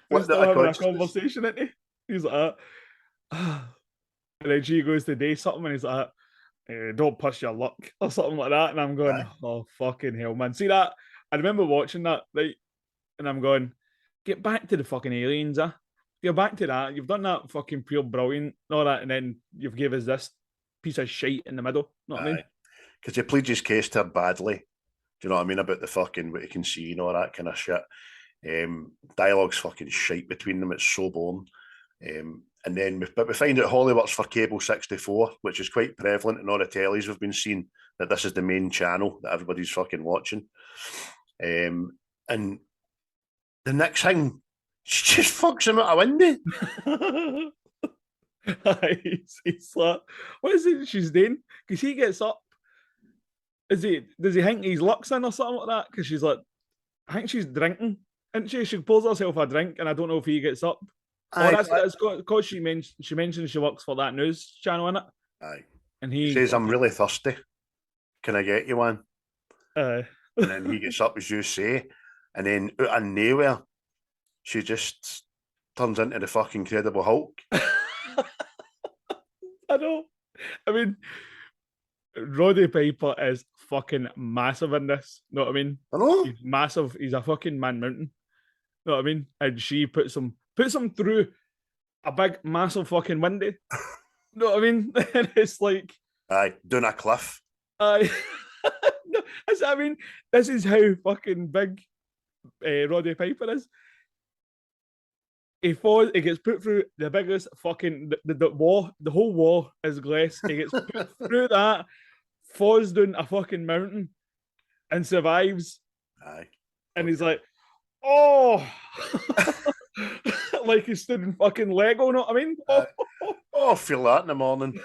We're still having a conversation, isn't he? He's like, and then she goes to do something and he's like, don't push your luck or something like that. And I'm going, oh, fucking hell, man. See that? I remember watching that, right? And I'm going, get back to the fucking aliens, Get back to that. You've done that fucking pure brilliant, all that, and then you've gave us this piece of shite in the middle. Know what I mean? Because he pleads his case to her badly. Do you know what I mean? About the fucking what you can see and all that kind of shit. Dialogue's fucking shite between them. It's so boring. And then we find out Holly works for Cable 64, which is quite prevalent in all the tellies we've been seeing, that this is the main channel that everybody's fucking watching. And the next thing, she just fucks him out a window. He's like, what is it she's doing? Because he gets up. Does he think he's luck's in or something like that? Because she's like, I think she's drinking. And she pours herself a drink, and I don't know if he gets up. That's because she mentioned she works for that news channel, innit? Aye. And he says, I'm really thirsty. Can I get you one? And then he gets up, as you say, and then out of nowhere, she just turns into the fucking Incredible Hulk. I know. I mean, Roddy Piper is fucking massive in this. Know what I mean? I know. He's massive. He's a fucking man mountain. Know what I mean? And she puts him through a big, massive fucking window. Know what I mean? And it's like, aye, down a cliff. Aye. No, I mean, this is how fucking big Roddy Piper is. He falls, he gets put through the biggest fucking the wall, the whole wall is glass. He gets put through that, falls down a fucking mountain, and survives. Aye. And he's like, oh, like he's stood in fucking Lego, know what I mean? Oh, I feel that in the morning.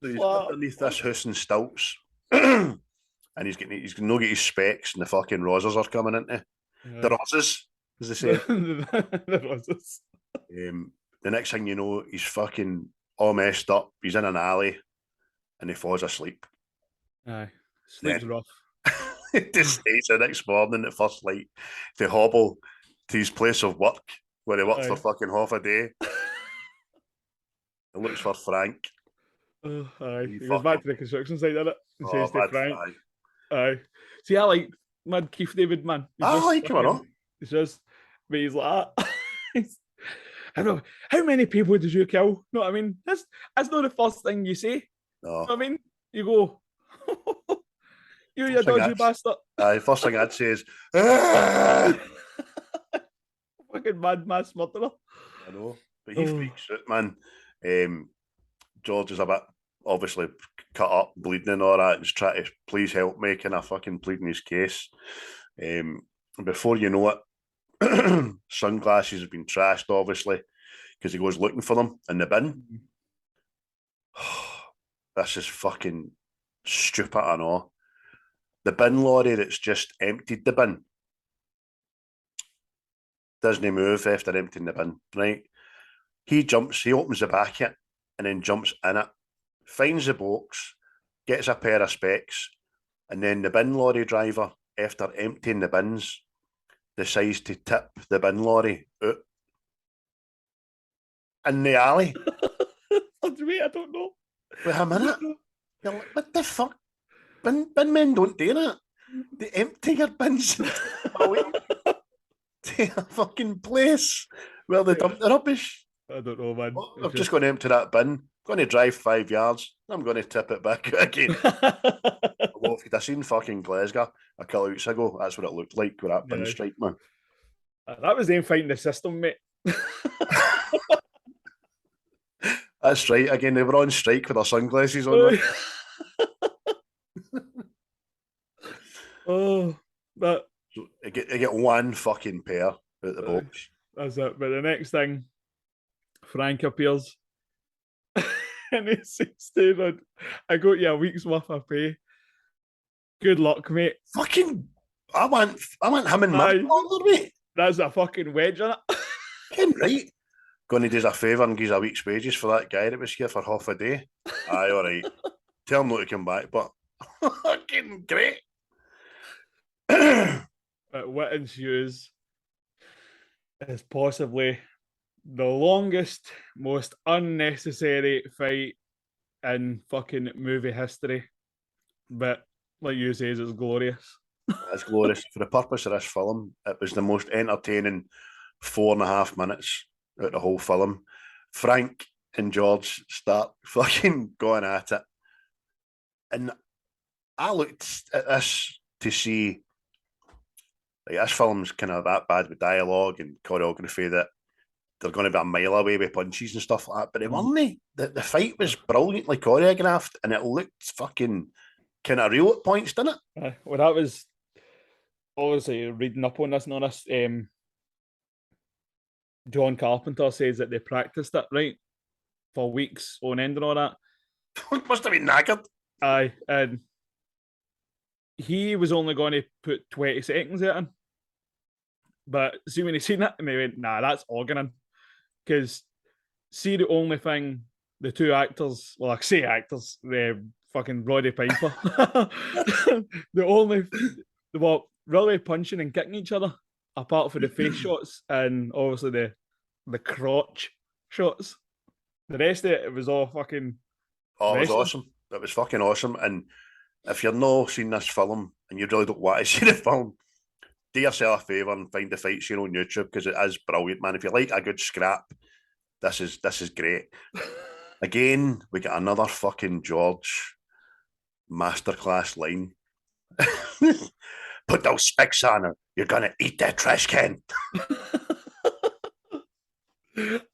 He's underneath this house in stilts. And he's no get his specs, and the fucking roses are coming into the roses, as they say. The roses. The next thing you know, he's fucking all messed up. He's in an alley, and he falls asleep. Aye, sleep's rough. He decides the next morning at first light to hobble to his place of work, where he works for fucking half a day. He looks for Frank. Aye, he goes back to the construction site, didn't it? And says to Frank. Aye. See, I like mad Keith David, man. I like him, I know. He's just, but he's like, I don't know, how many people did you kill? Know what I mean? That's not the first thing you say. No. Know what I mean? You go, you dodgy bastard. Aye, first thing I'd say is, fucking mad mass murderer. I know, but he freaks out, man. George is a bit obviously cut up, bleeding and all that, and he's trying to please help me, kind of fucking pleading his case. Before you know it, sunglasses have been trashed, obviously, because he goes looking for them in the bin. This is fucking stupid, I know. The bin lorry that's just emptied the bin doesn't move after emptying the bin, right? He opens the back of it, and then jumps in it, finds the box, gets a pair of specs, and then the bin lorry driver, after emptying the bins, decides to tip the bin lorry out in the alley. I don't know. Wait a minute. You're like, what the fuck? Bin men don't do that. They empty your bins and take them away to a fucking place where they dump the rubbish. I don't know, man. Oh, I'm just going to empty that bin. I'm going to drive 5 yards. I'm going to tip it back again. Well, if you'd have seen fucking Glasgow a couple of weeks ago, that's what it looked like with that bin strike, man. That was them fighting the system, mate. That's right. Again, they were on strike with their sunglasses on. Oh, but So I get one fucking pair out the box. That's it. But the next thing, Frank appears. And he says to him, I got you a week's worth of pay. Good luck, mate. Fucking, I want him and my father, mate. That's a fucking wedge on it. Ken, right? Going to do us a favour and give us a week's wages for that guy that was here for half a day. Aye, all right. Tell him not to come back, but fucking great. But what ensues is possibly the longest, most unnecessary fight in fucking movie history. But like you say, it's glorious. It's glorious. For the purpose of this film, it was the most entertaining 4.5 minutes out of the whole film. Frank and George start fucking going at it. And I looked at this to see, like, this film's kind of that bad with dialogue and choreography that they're going to be a mile away with punches and stuff like that. But they weren't. The fight was brilliantly choreographed and it looked fucking kind of real at points, didn't it? Well, that was obviously reading up on this and all this. John Carpenter says that they practiced it, right, for weeks on end and all that. Must have been knackered. Aye, and he was only going to put 20 seconds at him. But see, when he seen it, and they went, nah, that's organing. Because see, the only thing the two actors, well, I say actors, the fucking Roddy Piper, they were really punching and kicking each other, apart from the face shots and obviously the crotch shots. The rest of it was all fucking. Oh, it was awesome. It was fucking awesome. And if you're not seen this film and you really don't want to see the film, do yourself a favour and find the fight scene on YouTube because it is brilliant, man. If you like a good scrap, this is great. Again, we got another fucking George masterclass line. Put those specs on her. You're gonna eat that trash can.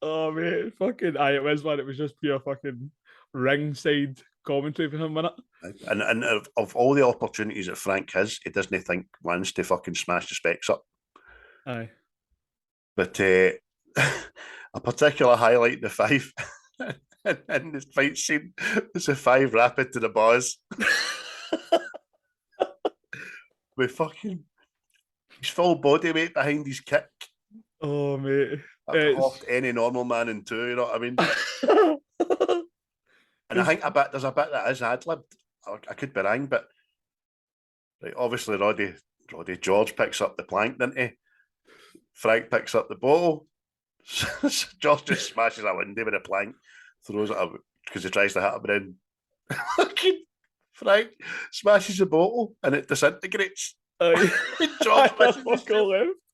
Oh man, fucking it was, man. It was just pure fucking ringside commentary for him, wasn't it? And of all the opportunities that Frank has, he doesn't think once to fucking smash the specs up. Aye. But a particular highlight in the five in this fight scene is the five rapid to the boss. With fucking his full body weight behind his kick. Oh mate. I've hopped any normal man in two, you know what I mean? And I think there's a bit that is ad-libbed. I could be wrong, but right, obviously Roddy George picks up the plank, doesn't he? Frank picks up the bottle. George just smashes a window with a plank, throws it out because he tries to hit him, and then Frank smashes the bottle and it disintegrates. Aye. George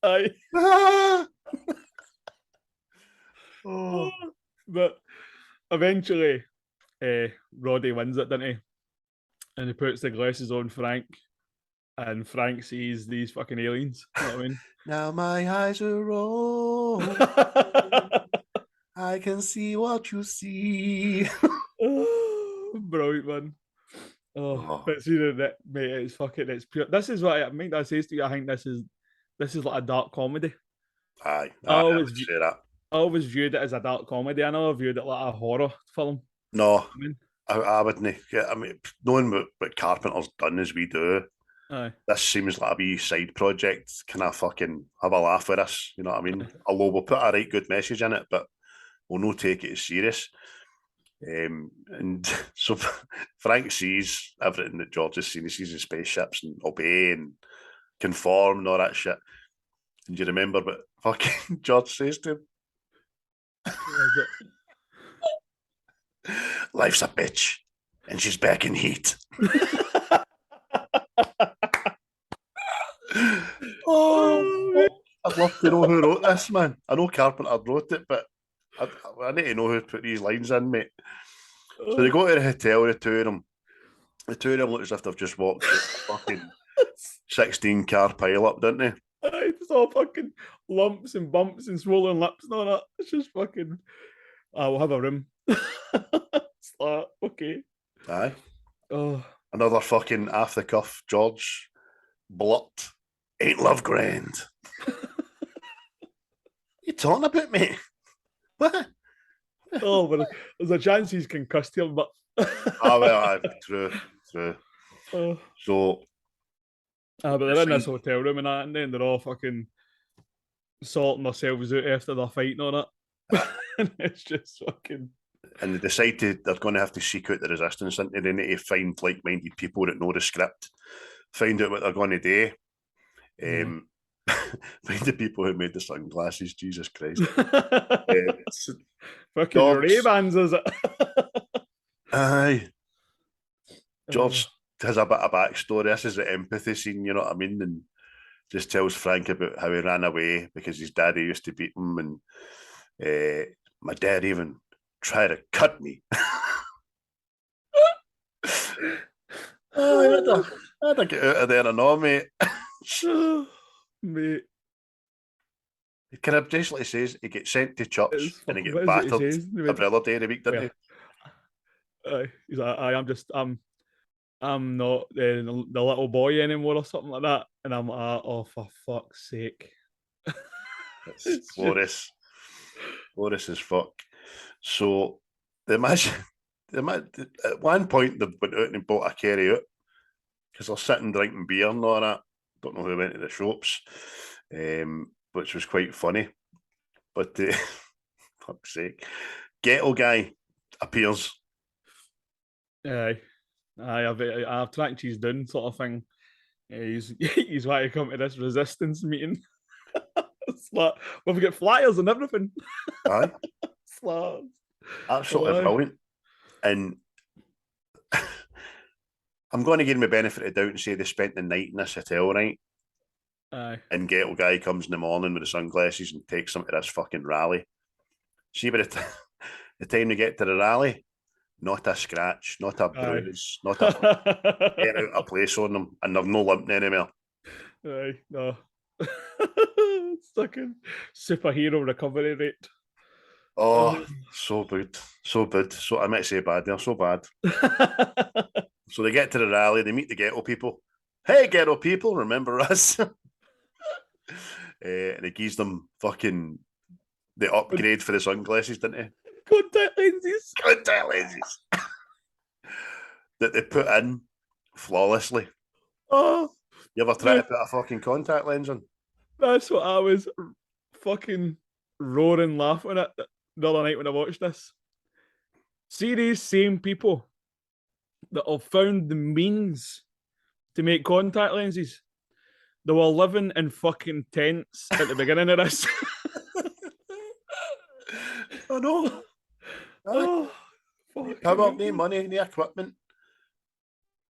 Aye. Oh. But eventually, Roddy wins it, doesn't he? And he puts the glasses on Frank, and Frank sees these fucking aliens. You know what I mean? Now my eyes are open. I can see what you see. Brilliant, man. But see that, mate, it's pure. This is what I mean. That says to you, I think this is like a dark comedy. Aye, I always say that. I always viewed it as a dark comedy. I never viewed it like a horror film. No, I wouldn't. I mean, knowing what Carpenter's done as we do, this seems like a wee side project. Can I fucking have a laugh with us? You know what I mean? Although we'll put a right good message in it, but we'll not take it as serious. And so Frank sees everything that George has seen. He sees the spaceships and obey and conform and all that shit. And you remember what fucking George says to him? Life's a bitch and she's back in heat. I'd love to know who wrote this, man. I know Carpenter wrote it, but I need to know who put these lines in, mate. So they go to the hotel, the two of them. The two of them look as if they've just walked through a fucking 16-car pile-up, don't they? It's all fucking lumps and bumps and swollen lips and all that. It's just fucking. I will have a room. It's like, okay. Aye. Oh. Another fucking off-the-cuff George blurt. Ain't love grand? You talking about, mate? What? Oh, but there's a chance he's concussed here, but. Oh, well, true. Oh. So. But they're in this hotel room and that, and then they're all fucking sorting themselves out after their fight and all that. And it's just fucking. And they decide they're going to have to seek out the resistance, and they need to find like-minded people that know the script, find out what they're going to do. Find the people who made the sunglasses. Jesus Christ. Fucking Ray-Bans, is it? Aye. George has a bit of backstory. This is the empathy scene, you know what I mean? And just tells Frank about how he ran away because his daddy used to beat him, and my dad even tried to cut me. I had to get out of there and all, mate. Mate. He kind of basically says he gets sent to church and he gets battered every other day of the week, doesn't he? He's like, I'm not the little boy anymore or something like that. And I'm like, oh, for fuck's sake. It's glorious. Glorious as fuck. So imagine at one point they went out and bought a carry out because they're sitting drinking beer and all that. Don't know who went to the shops, which was quite funny. But fuck's sake, ghetto guy appears. I've tracked his down sort of thing. He's why to come to this resistance meeting. It's like, we've got flyers and everything. Aye. It's like, absolutely brilliant. And I'm going to give him the benefit of the doubt and say they spent the night in this hotel, right? Aye. And ghetto guy comes in the morning with the sunglasses and takes them to this fucking rally. See, by the time they get to the rally, not a scratch, not a bruise, not a get out of place on them, and they've no limp anymore. Aye, no. It's fucking superhero recovery rate. Oh, so good. So good. So I might say bad, they're so bad. So they get to the rally, they meet the ghetto people. Hey, ghetto people, remember us? And he gives them fucking the upgrade for the sunglasses, didn't he? Contact lenses. Contact lenses. That they put in flawlessly. Oh. You ever try to put a fucking contact lens on? That's what I was fucking roaring laughing at the other night when I watched this. See these same people that have found the means to make contact lenses. They were living in fucking tents at the beginning of this. I know. Oh, Power, no money, no equipment.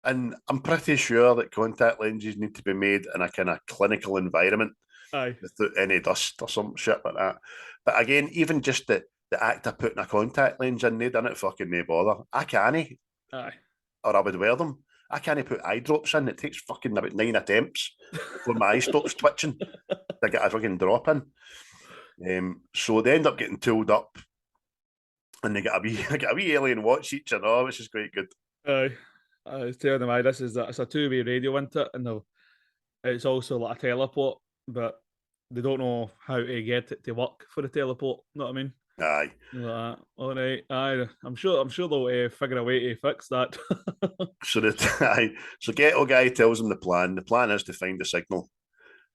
And I'm pretty sure that contact lenses need to be made in a kind of clinical environment. Aye. Without any dust or some shit like that. But again, even just the act of putting a contact lens in, they done it fucking no bother. I can't. Aye. Or I would wear them. I can't put eye drops in. It takes fucking about 9 attempts before my eye stops twitching to get a fucking drop in. So they end up getting tooled up and they get a wee alien watch each and all, which is quite good. Aye. I was telling them, it's a two-way radio, isn't it? And it's also like a teleport, but they don't know how to get it to work for the teleport. You know what I mean? Aye. Like, all right. Aye. I'm sure they'll figure a way to fix that. So ghetto guy tells them the plan. The plan is to find the signal.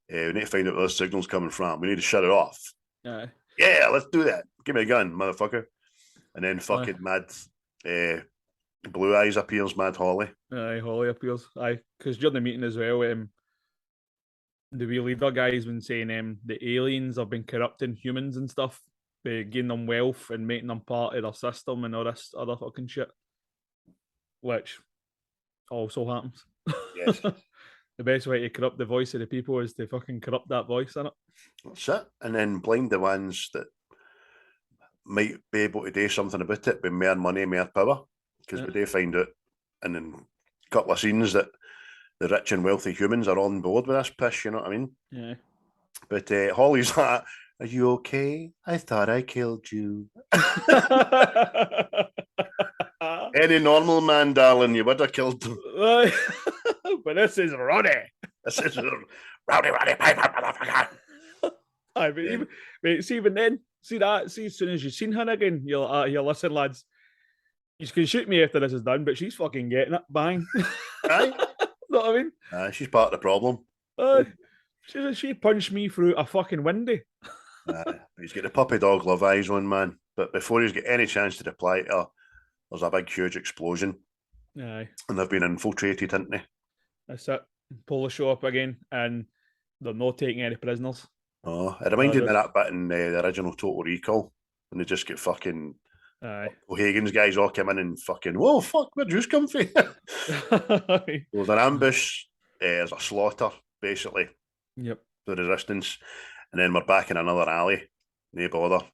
We need to find out where the signal's coming from. We need to shut it off. Aye. Yeah, let's do that. Give me a gun, motherfucker. And then fucking mad Blue Eyes appears, Mad Holly. Aye, Holly appears. Aye, because during the meeting as well, the wee leader guy's been saying the aliens have been corrupting humans and stuff, giving them wealth and making them part of their system and all this other fucking shit, which also happens. Yes. the best way to corrupt the voice of the people is to fucking corrupt that voice, innit? That's it. And then blind the ones that might be able to do something about it with more money, more power. Because we do find out in a couple of scenes that the rich and wealthy humans are on board with this piss, you know what I mean? Yeah. But Holly's like, are you okay? I thought I killed you. Any normal man, darling, you would have killed him. But this is Roddy. This is Rowdy Piper, motherfucker. See, even then, see as soon as you've seen her again, you're like, here, listen, lads, you can shoot me after this is done, but she's fucking getting it. Bang. Aye. Know what I mean? She's part of the problem. She punched me through a fucking window. He's got the puppy dog love eyes on, man. But before he's got any chance to reply to her, there's a big, huge explosion. Aye. And they've been infiltrated, haven't they? That's it. Police show up again, and they're not taking any prisoners. Oh, it reminded me of that bit in the original Total Recall, when they just get fucking O'Hagan's guys all come in and fucking, whoa, fuck, where'd you come from? There's an ambush, there's a slaughter, basically. Yep. The resistance. And then we're back in another alley. No bother.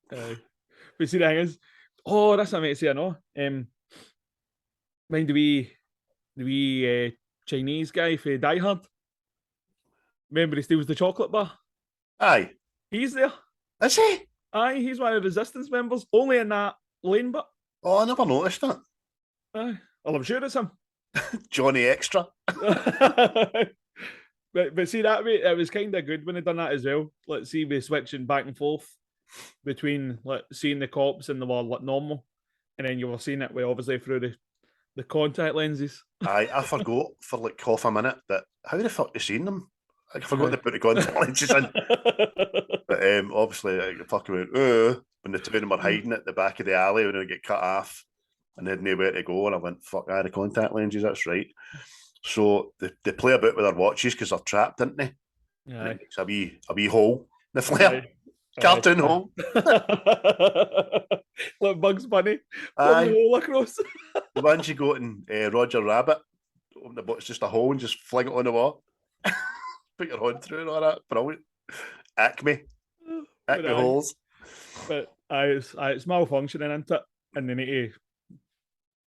But see, the thing is, that's what I meant to say, I know. Mind the wee Chinese guy for Die Hard? Remember he steals the chocolate bar? Aye. He's there. Is he? Aye, he's one of the Resistance members, only in that lane bit. Oh, I never noticed that. Aye. Well, I'm sure it's him. Johnny Extra. But see, that way, it was kind of good when they done that as well. Let's see, we switching back and forth between like seeing the cops and they were like normal, and then you were seeing it obviously through the contact lenses. Aye, I forgot for like half a minute that how the fuck you seen them? I forgot to put the contact lenses in. But obviously, I fucking went, when the two of them were hiding at the back of the alley when they get cut off and they had nowhere to go. And I went, fuck, the contact lenses, that's right. So they play about with their watches because they're trapped, didn't they? Yeah. It makes a wee hole in the flare. Cartoon hole. Like Bugs Bunny. Aye. The hole across. The ones you got in Roger Rabbit, it's just a hole and just fling it on the wall. Put your hand through and all that. Brilliant. Acme holes. But it's malfunctioning, isn't it? And they need to.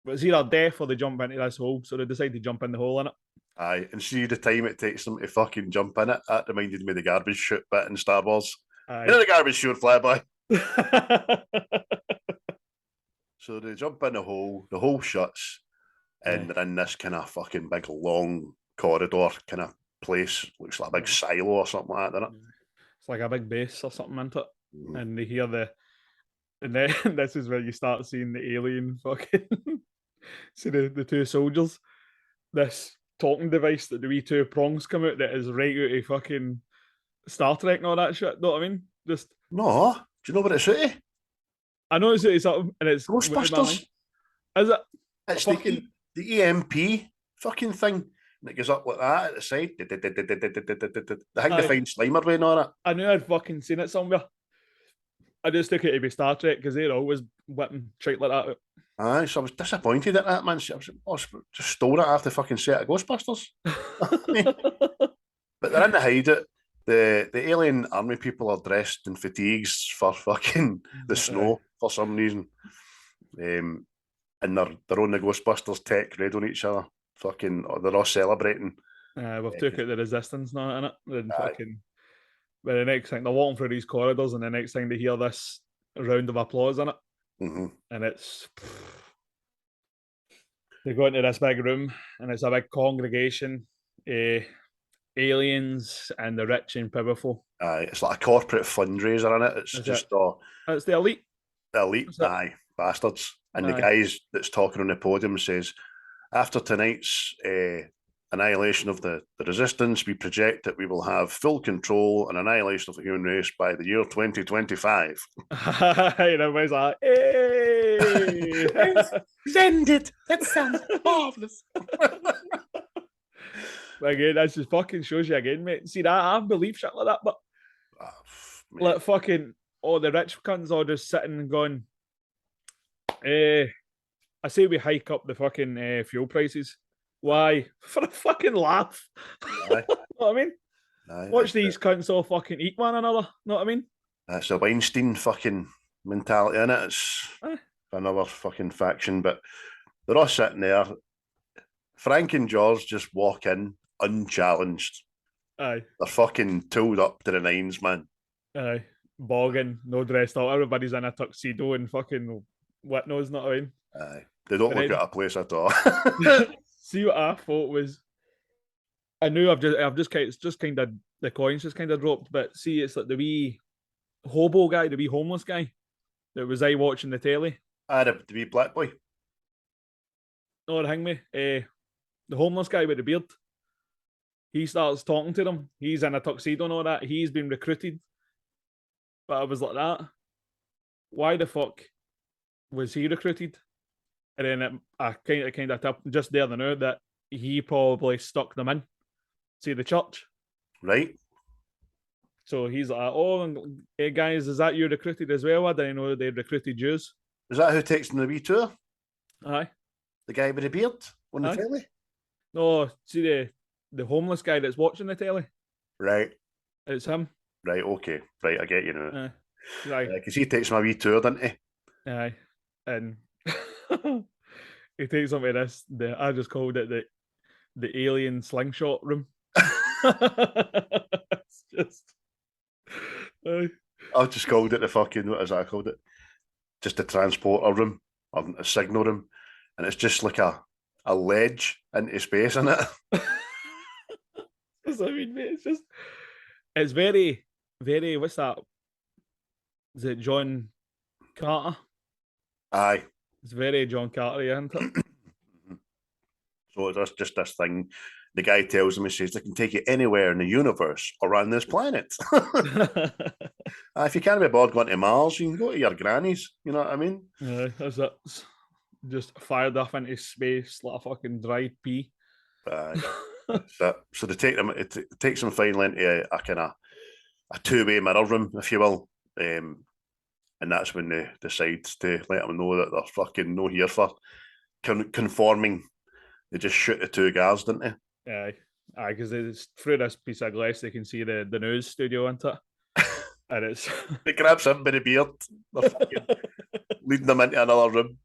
But it's either death or they jump into this hole, so they decide to jump in the hole in it. Aye, and see the time it takes them to fucking jump in it. That reminded me of the garbage chute bit in Star Wars. Aye. You know the garbage chute, flyby. So they jump in the hole shuts, and they're in this kind of fucking big long corridor kind of place. Looks like a big silo or something like that, doesn't it? It's like a big base or something, isn't it? And they hear and then this is where you start seeing the alien fucking see the two soldiers. This talking device that the wee two prongs come out that is right out of fucking Star Trek and all that shit. Know what I mean? Just no. Do you know what it's out of? I know it's out of something, and it's Ghostbusters. Is it? It's the EMP fucking thing. And it goes up like that at the side. I think they find Slimer weighing on it. I knew I'd fucking seen it somewhere. I just took it to be Star Trek because they're always whipping shit like that out. Aye, so I was disappointed at that, man. I was just stole it after fucking set of Ghostbusters. But they're in the hideout. The alien army people are dressed in fatigues for fucking the snow for some reason. And they're on the Ghostbusters tech red on each other. Fucking, they're all celebrating. We've took out the resistance now, innit? And fucking, but the next thing, they're walking through these corridors, and the next thing they hear this round of applause in it. Mm-hmm. And it's they go into this big room, and it's a big congregation, aliens and the rich and powerful. It's like a corporate fundraiser in it. It's it's the elite. The elite, bastards. And the guys that's talking on the podium says, after tonight's annihilation of the resistance, we project that we will have full control and annihilation of the human race by the year 2025. And everybody's like, hey! It's ended. That sounds marvellous. Again, that just fucking shows you again, mate. See, that I believe shit like that, but like fucking all the rich cunts are just sitting and going, I say we hike up the fucking fuel prices Why? For a fucking laugh. Aye. Know what I mean? Aye, Watch these cunts all fucking eat one another. Know what I mean? that's a Weinstein fucking mentality in it. It's Aye. another fucking faction, but they're all sitting there. Frank and George just walk in unchallenged. Aye. They're fucking tooled up to the nines, man. Aye. Bogging, no dressed up. Everybody's in a tuxedo and fucking what knows, not I mean? Aye. They don't But look then- at a place at all. See what I thought was, I knew I've just kind, it's just kind of the coins just kind of dropped, but see, it's like the wee hobo guy, the wee homeless guy that was I watching the telly. The wee black boy. No, hang me, the homeless guy with the beard. He starts talking to them. He's in a tuxedo and all that. He's been recruited. But I was like that. Why the fuck was he recruited? And then I kind of tapped just there and now that he probably stuck them in. See the church. Right? So he's like, oh, hey guys, is that you recruited as well? I didn't know they recruited Jews. Is that who takes them the wee tour? Aye. The guy with the beard on the Aye. telly? No, see the homeless guy that's watching the telly. Right. It's him. Right, okay. Right, I get you now. Aye. Because he takes my wee tour, doesn't he? Aye. And he takes them to this. I just called it the alien slingshot room. It's just. Aye. I've just called it the fucking, what is that I called it? Just a transporter room, or a signal room. And it's just like a ledge into space in it. I mean, mate, it's very, very, what's that? Is it John Carter? Aye. It's very John Carter, isn't it? So it's just this thing. The guy tells them, he says, they can take you anywhere in the universe or on this planet. If you can't be bored going to Mars, you can go to your granny's. You know what I mean? Yeah, that's it. Just fired off into space like a fucking dried pea. So they take them. It takes them finally into a kind of a two-way mirror room, if you will, and that's when they decide to let them know that they're fucking no here for conforming. They just shoot the two guards, don't they? Aye, because through this piece of glass they can see the news studio, isn't it? And it's They grabs him by the beard. They're fucking leading them into another room.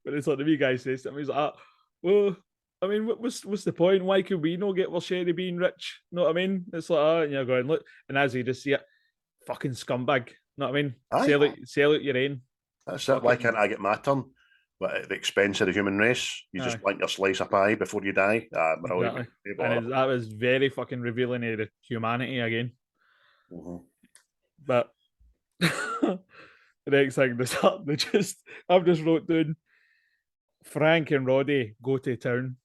but it's like the wee guy says to him, he's like, well, I mean, what's the point? Why could we not get our share of being rich? You know what I mean? It's like, and you're going, look, and as you just see it, fucking scumbag. You know what I mean? Aye. Sell out your own. That's it. Why can't I get my turn? But at the expense of the human race, you just want your slice of pie before you die. Exactly. And that was very fucking revealing of the humanity again. Mm-hmm. But the next thing I've just wrote down Frank and Roddy go to town.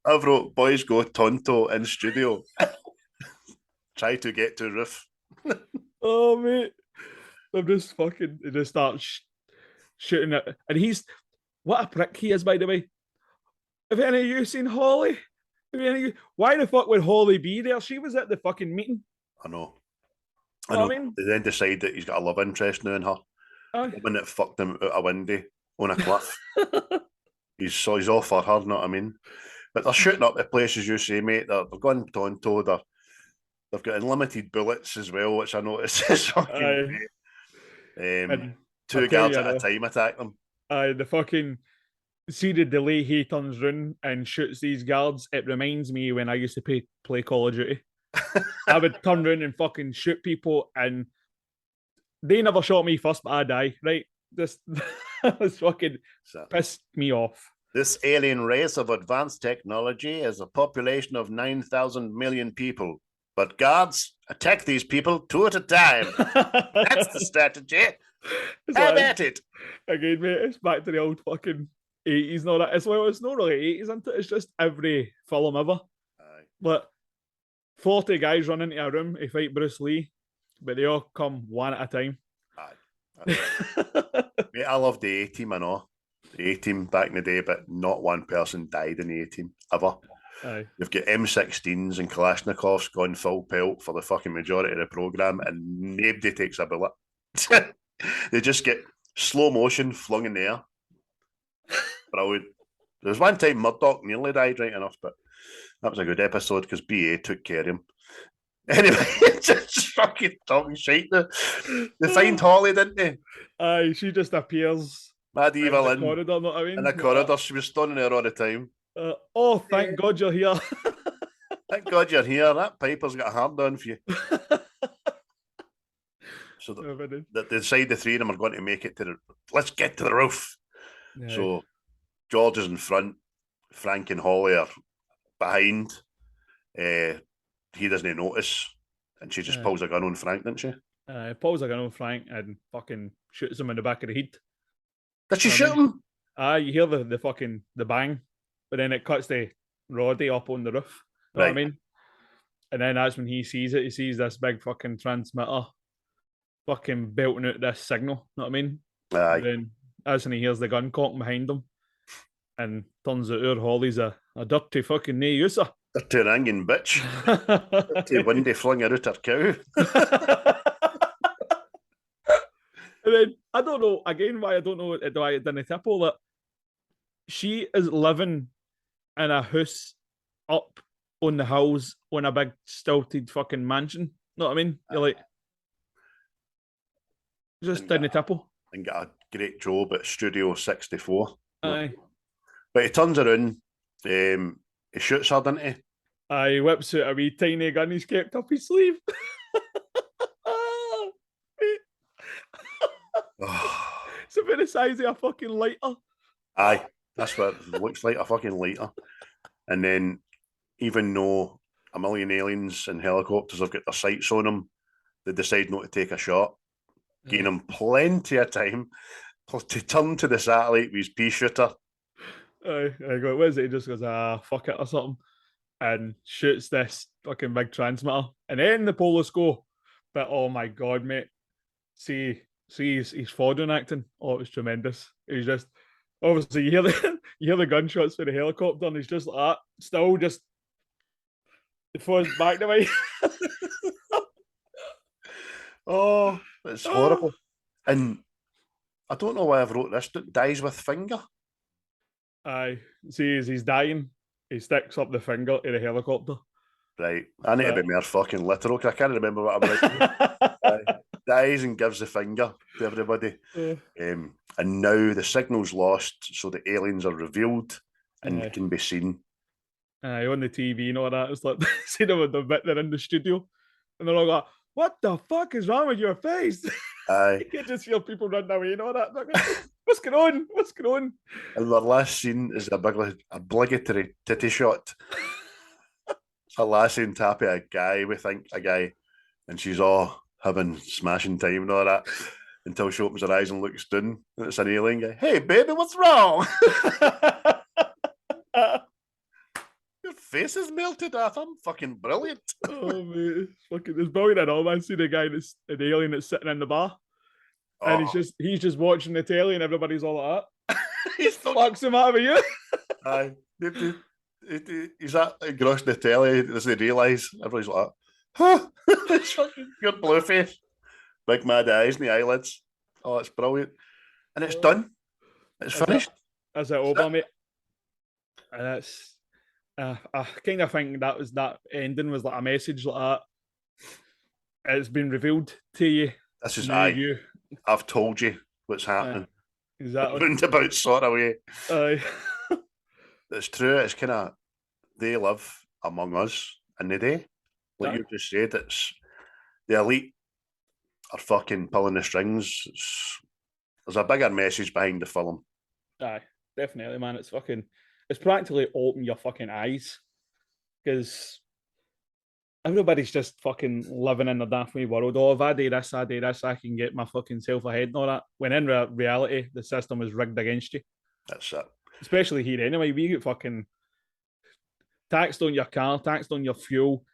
I've wrote boys go tonto in studio. Try to get to roof. Oh mate, I'm just fucking. They just start shooting it, and he's what a prick he is, by the way. Have any of you seen Holly? Why the fuck would Holly be there? She was at the fucking meeting. I know. I mean, they then decide that he's got a love interest now in her. When it fucked him out a window on a cliff. he's all for her, know what I mean? But they're shooting up the places you say, mate. They're going tonto. They've got unlimited bullets as well, which I noticed is fucking great. Two guards at a time attack them. The fucking see the delay he turns round and shoots these guards. It reminds me when I used to play Call of Duty. I would turn around and fucking shoot people, and they never shot me first, but I die. Right? This fucking pissed me off. This alien race of advanced technology has a population of 9,000 million people. But guards, attack these people two at a time. That's the strategy. Have at it. Again, mate, it's back to the old fucking 80s and all that. It's not really 80s, isn't it? It's just every film ever. Aye. But 40 guys run into a room to fight Bruce Lee, but they all come one at a time. Aye. Mate, I love the A-Team, I know. The A-Team back in the day, but not one person died in the A-Team, ever. Aye. You've got M16s and Kalashnikovs going full pelt for the fucking majority of the programme, and nobody takes a bullet. They just get slow motion flung in the air. brilliant. There was one time Murdoch nearly died, right enough, but that was a good episode because BA took care of him. Anyway, just fucking talking shit. They find Holly, didn't they? Aye, she just appears Medieval in the corridor, know what I mean? in the corridor. She was standing there all the time. Oh, thank God you're here. Thank God you're here. That Piper's got a hard on for you. So they decide the three of them are going to make it to the. Let's get to the roof. Yeah. So George is in front. Frank and Holly are behind. He doesn't notice, and she just pulls a gun on Frank, doesn't she? Pulls a gun on Frank and fucking shoots him in the back of the head. Did she shoot him? You hear the bang, but then it cuts to Roddy up on the roof. You know what I mean? And then that's when he sees it. He sees this big fucking transmitter fucking belting out this signal. You know what I mean? Aye. And then that's when he hears the gun cock behind him. And turns out our Holly's a dirty fucking nae user. Dirty ringing bitch. Dirty windy fling her out her cow. And then, I don't know, again, why I don't know why it didn't tipple that she is living in a house up on the hills on a big stilted fucking mansion. You know what I mean? You're like, just didn't tipple. And got a great job at Studio 64. Aye. But he turns around, he shoots her, doesn't he? Aye, he whips out a wee tiny gun he's kept up his sleeve. It's about the size of a fucking lighter. Aye, that's what it looks like, a fucking lighter. And then, even though a million aliens and helicopters have got their sights on them, they decide not to take a shot, giving him plenty of time to turn to the satellite with his pea shooter. I go, what is it? He just goes, fuck it or something, and shoots this fucking big transmitter. And then the Polos go, but oh my God, mate. See he's Fordham acting. Oh, it was tremendous. He's just, obviously, you hear the gunshots for the helicopter, and he's just like that, still just, the phone's back the way. Oh, it's horrible. And I don't know why I've wrote this, dies with finger. Aye, see, as he's dying, he sticks up the finger to the helicopter. Right, I need to be more fucking literal because I can't remember what I'm writing. Dies and gives the finger to everybody. And now the signal's lost, so the aliens are revealed and can be seen. On the TV and all that. It's like, see them with the bit they're in the studio, and they're all like, what the fuck is wrong with your face? Aye. You can just feel people running away and all that. What's going on? What's going on? And their last scene is obligatory titty shot. It's a lassie on top of a guy, we think, a guy, and she's all having smashing time and all that until she opens her eyes and looks down, and it's an alien guy. Hey, baby, what's wrong? Your face is melted off. I'm fucking brilliant. Oh, mate. It's brilliant at all, man. See the guy that's an alien that's sitting in the bar. And he's just watching the telly and everybody's all like that. He fucks him out of you. Aye. He's that engrossed in the telly, doesn't realise. Everybody's like, huh? It's fucking pure blue face. Big mad eyes and the eyelids. Oh, it's brilliant. And it's done. It's finished. That's it over, mate. And that's... I kind of think that ending was like a message like that. It's been revealed to you. This is I've told you what's happening. Exactly. Roundabout sort of way. Aye. It's true. It's kind of, they live among us in the day. Like you just said, it's the elite are fucking pulling the strings. There's a bigger message behind the film. Aye, definitely, man. It's practically open your fucking eyes, because everybody's just fucking living in the daft wee world. Oh, if I do this, I can get my fucking self ahead and all that. When in reality, the system is rigged against you. That's it. Especially here anyway. We get fucking taxed on your car, taxed on your fuel,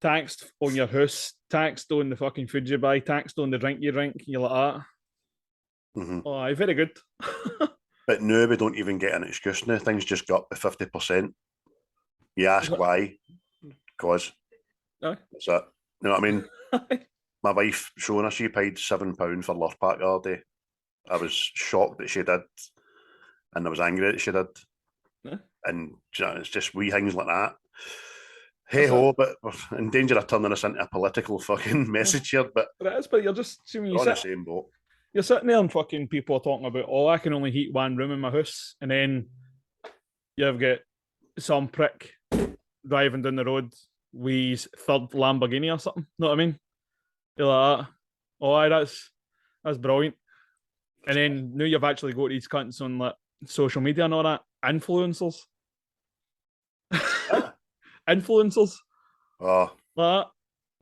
taxed on your house, taxed on the fucking food you buy, taxed on the drink you drink. You're like that. Mm-hmm. Oh, aye, very good. But now we don't even get an excuse now. Things just got up to 50%. You ask why? Because that's it. You know what I mean? My wife, showing her, she paid £7 for Lurpak all day. I was shocked that she did. and I was angry that she did. Yeah. And you know, it's just wee things like that. Hey ho, but we're in danger of turning this into a political fucking message here, but But you're just see when we're you on the sit, same boat. you're sitting there and fucking people are talking about, oh, I can only heat one room in my house, and then you've got some prick driving down the road with his third Lamborghini or something. Know what I mean? You're like that. Oh, aye, that's brilliant. And then now you've actually got these cunts on like social media and all that. Influencers. Influencers. Oh, Like that.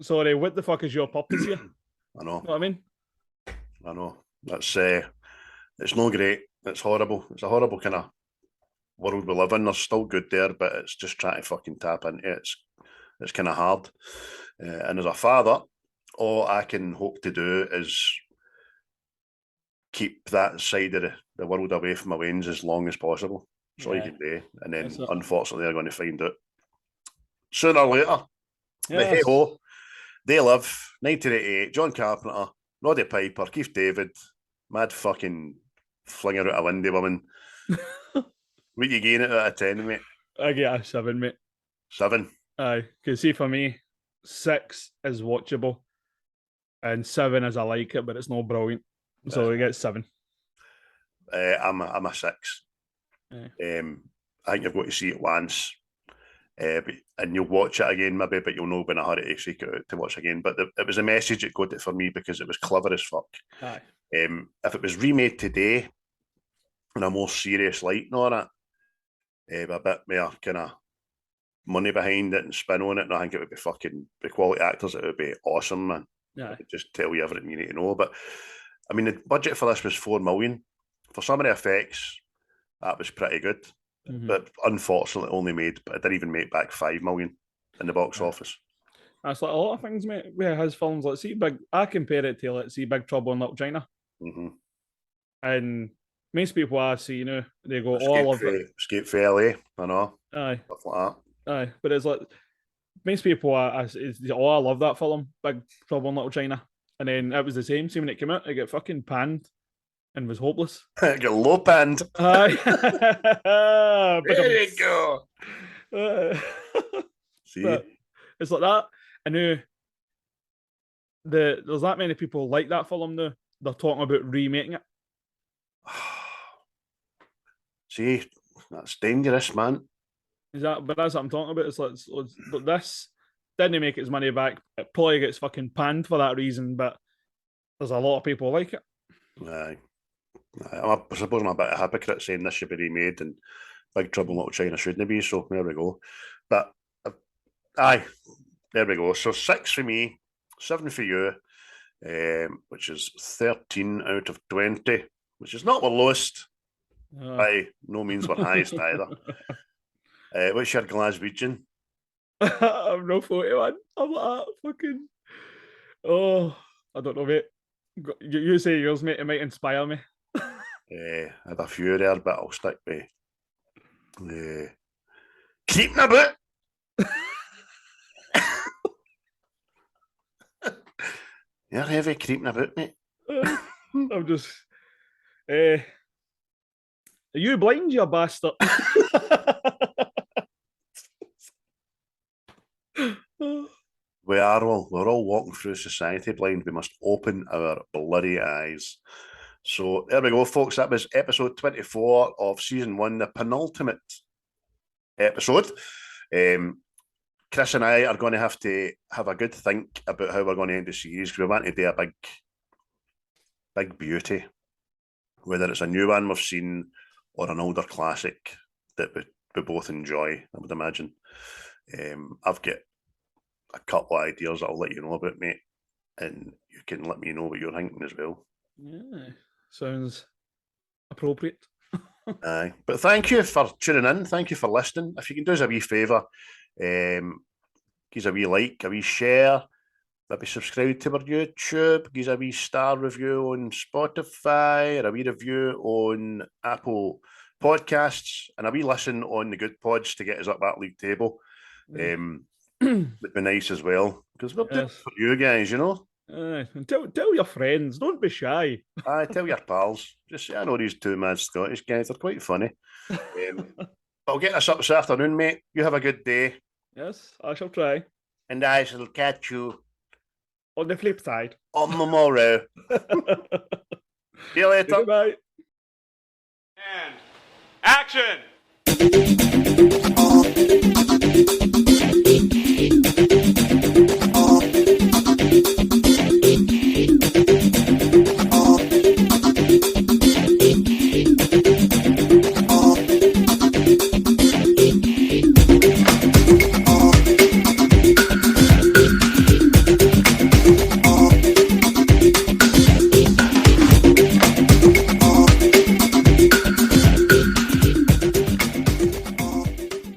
Sorry, what the fuck is your purpose here? I know. Know what I mean? I know. That's it's no great. It's horrible. It's a horrible kind of world we live in. There's still good there, but it's just trying to fucking tap into it. It's kind of hard. And as a father, all I can hope to do is keep that side of the world away from my wains as long as possible. That's all you can do. And then, unfortunately, they're going to find out sooner or later. But hey ho, they live. 1988, John Carpenter, Roddy Piper, Keith David, mad fucking flinger out a windy woman. What you gain it out of 10, mate? I get a 7, mate. 7? Aye, because see, for me, 6 is watchable, and 7 is I like it, but it's not brilliant. So we get 7. I'm a 6. I think you've got to see it once, and you'll watch it again maybe, but you'll know when I hurry to seek it out to watch again. But it was a message that got it for me because it was clever as fuck. Aye. If it was remade today in a more serious light and all that, a bit more kind of money behind it and spin on it, and I think it would be fucking, the quality actors, it would be awesome, man. Yeah. It would just tell you everything you need to know. But I mean, the budget for this was 4 million. For some of the effects, that was pretty good. But unfortunately, it didn't even make back 5 million in the box office. That's like a lot of things, mate. With his films, let's see, I compare it to, let's see, Big Trouble in Little China. And most people I see, you know, they go, "Oh, I love it." Escape for LA, I know. Aye, stuff like that. Aye, but it's like most people I love that film, Big Trouble in Little China. And then it was the same. See, when it came out, it got fucking panned and was hopeless. It got low panned. Aye. There you go. See? But it's like that. I know there's that many people like that film now. They're talking about remaking it. See, that's dangerous, man. But that's what I'm talking about. It's like but this didn't make its money back. It probably gets fucking panned for that reason, but there's a lot of people like it. Aye. I suppose I'm a bit of a hypocrite saying this should be remade and Big Trouble in Little China shouldn't be, so there we go. But aye, there we go. So 6 for me, 7 for you, which is 13 out of 20, which is not the lowest. By no means the highest either. What's your Glaswegian? I'm no 41. I'm like fucking. Oh, I don't know, mate. You say yours, mate. It might inspire me. I had a few there, but I'll stick with creeping about. You're heavy creeping about, mate. I'm just. Are you blind, you bastard? We are all. We're all walking through society blind. We must open our bloody eyes. So there we go, folks. That was episode 24 of season 1, the penultimate episode. Chris and I are going to have a good think about how we're going to end the series, because we want to do a big beauty, whether it's a new one we've seen or an older classic that we both enjoy, I would imagine. I've got a couple of ideas that I'll let you know about, mate, and you can let me know what you're thinking as well. Yeah, sounds appropriate. Aye, but thank you for tuning in. Thank you for listening. If you can do us a wee favour, give us a wee like, a wee share, maybe subscribe to our YouTube, give us a wee star review on Spotify, or a wee review on Apple Podcasts, and a wee listen on the Good Pods to get us up that league table. Would be nice as well, because we're doing it for you guys, you know. And tell your friends. Don't be shy. I tell your pals. Just say, I know these two mad Scottish guys. They're quite funny. I'll get this up this afternoon, mate. You have a good day. Yes, I shall try. And I shall catch you On the flip side. on the morrow. See you later. Goodbye. And action!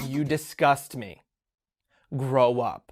You disgust me. Grow up.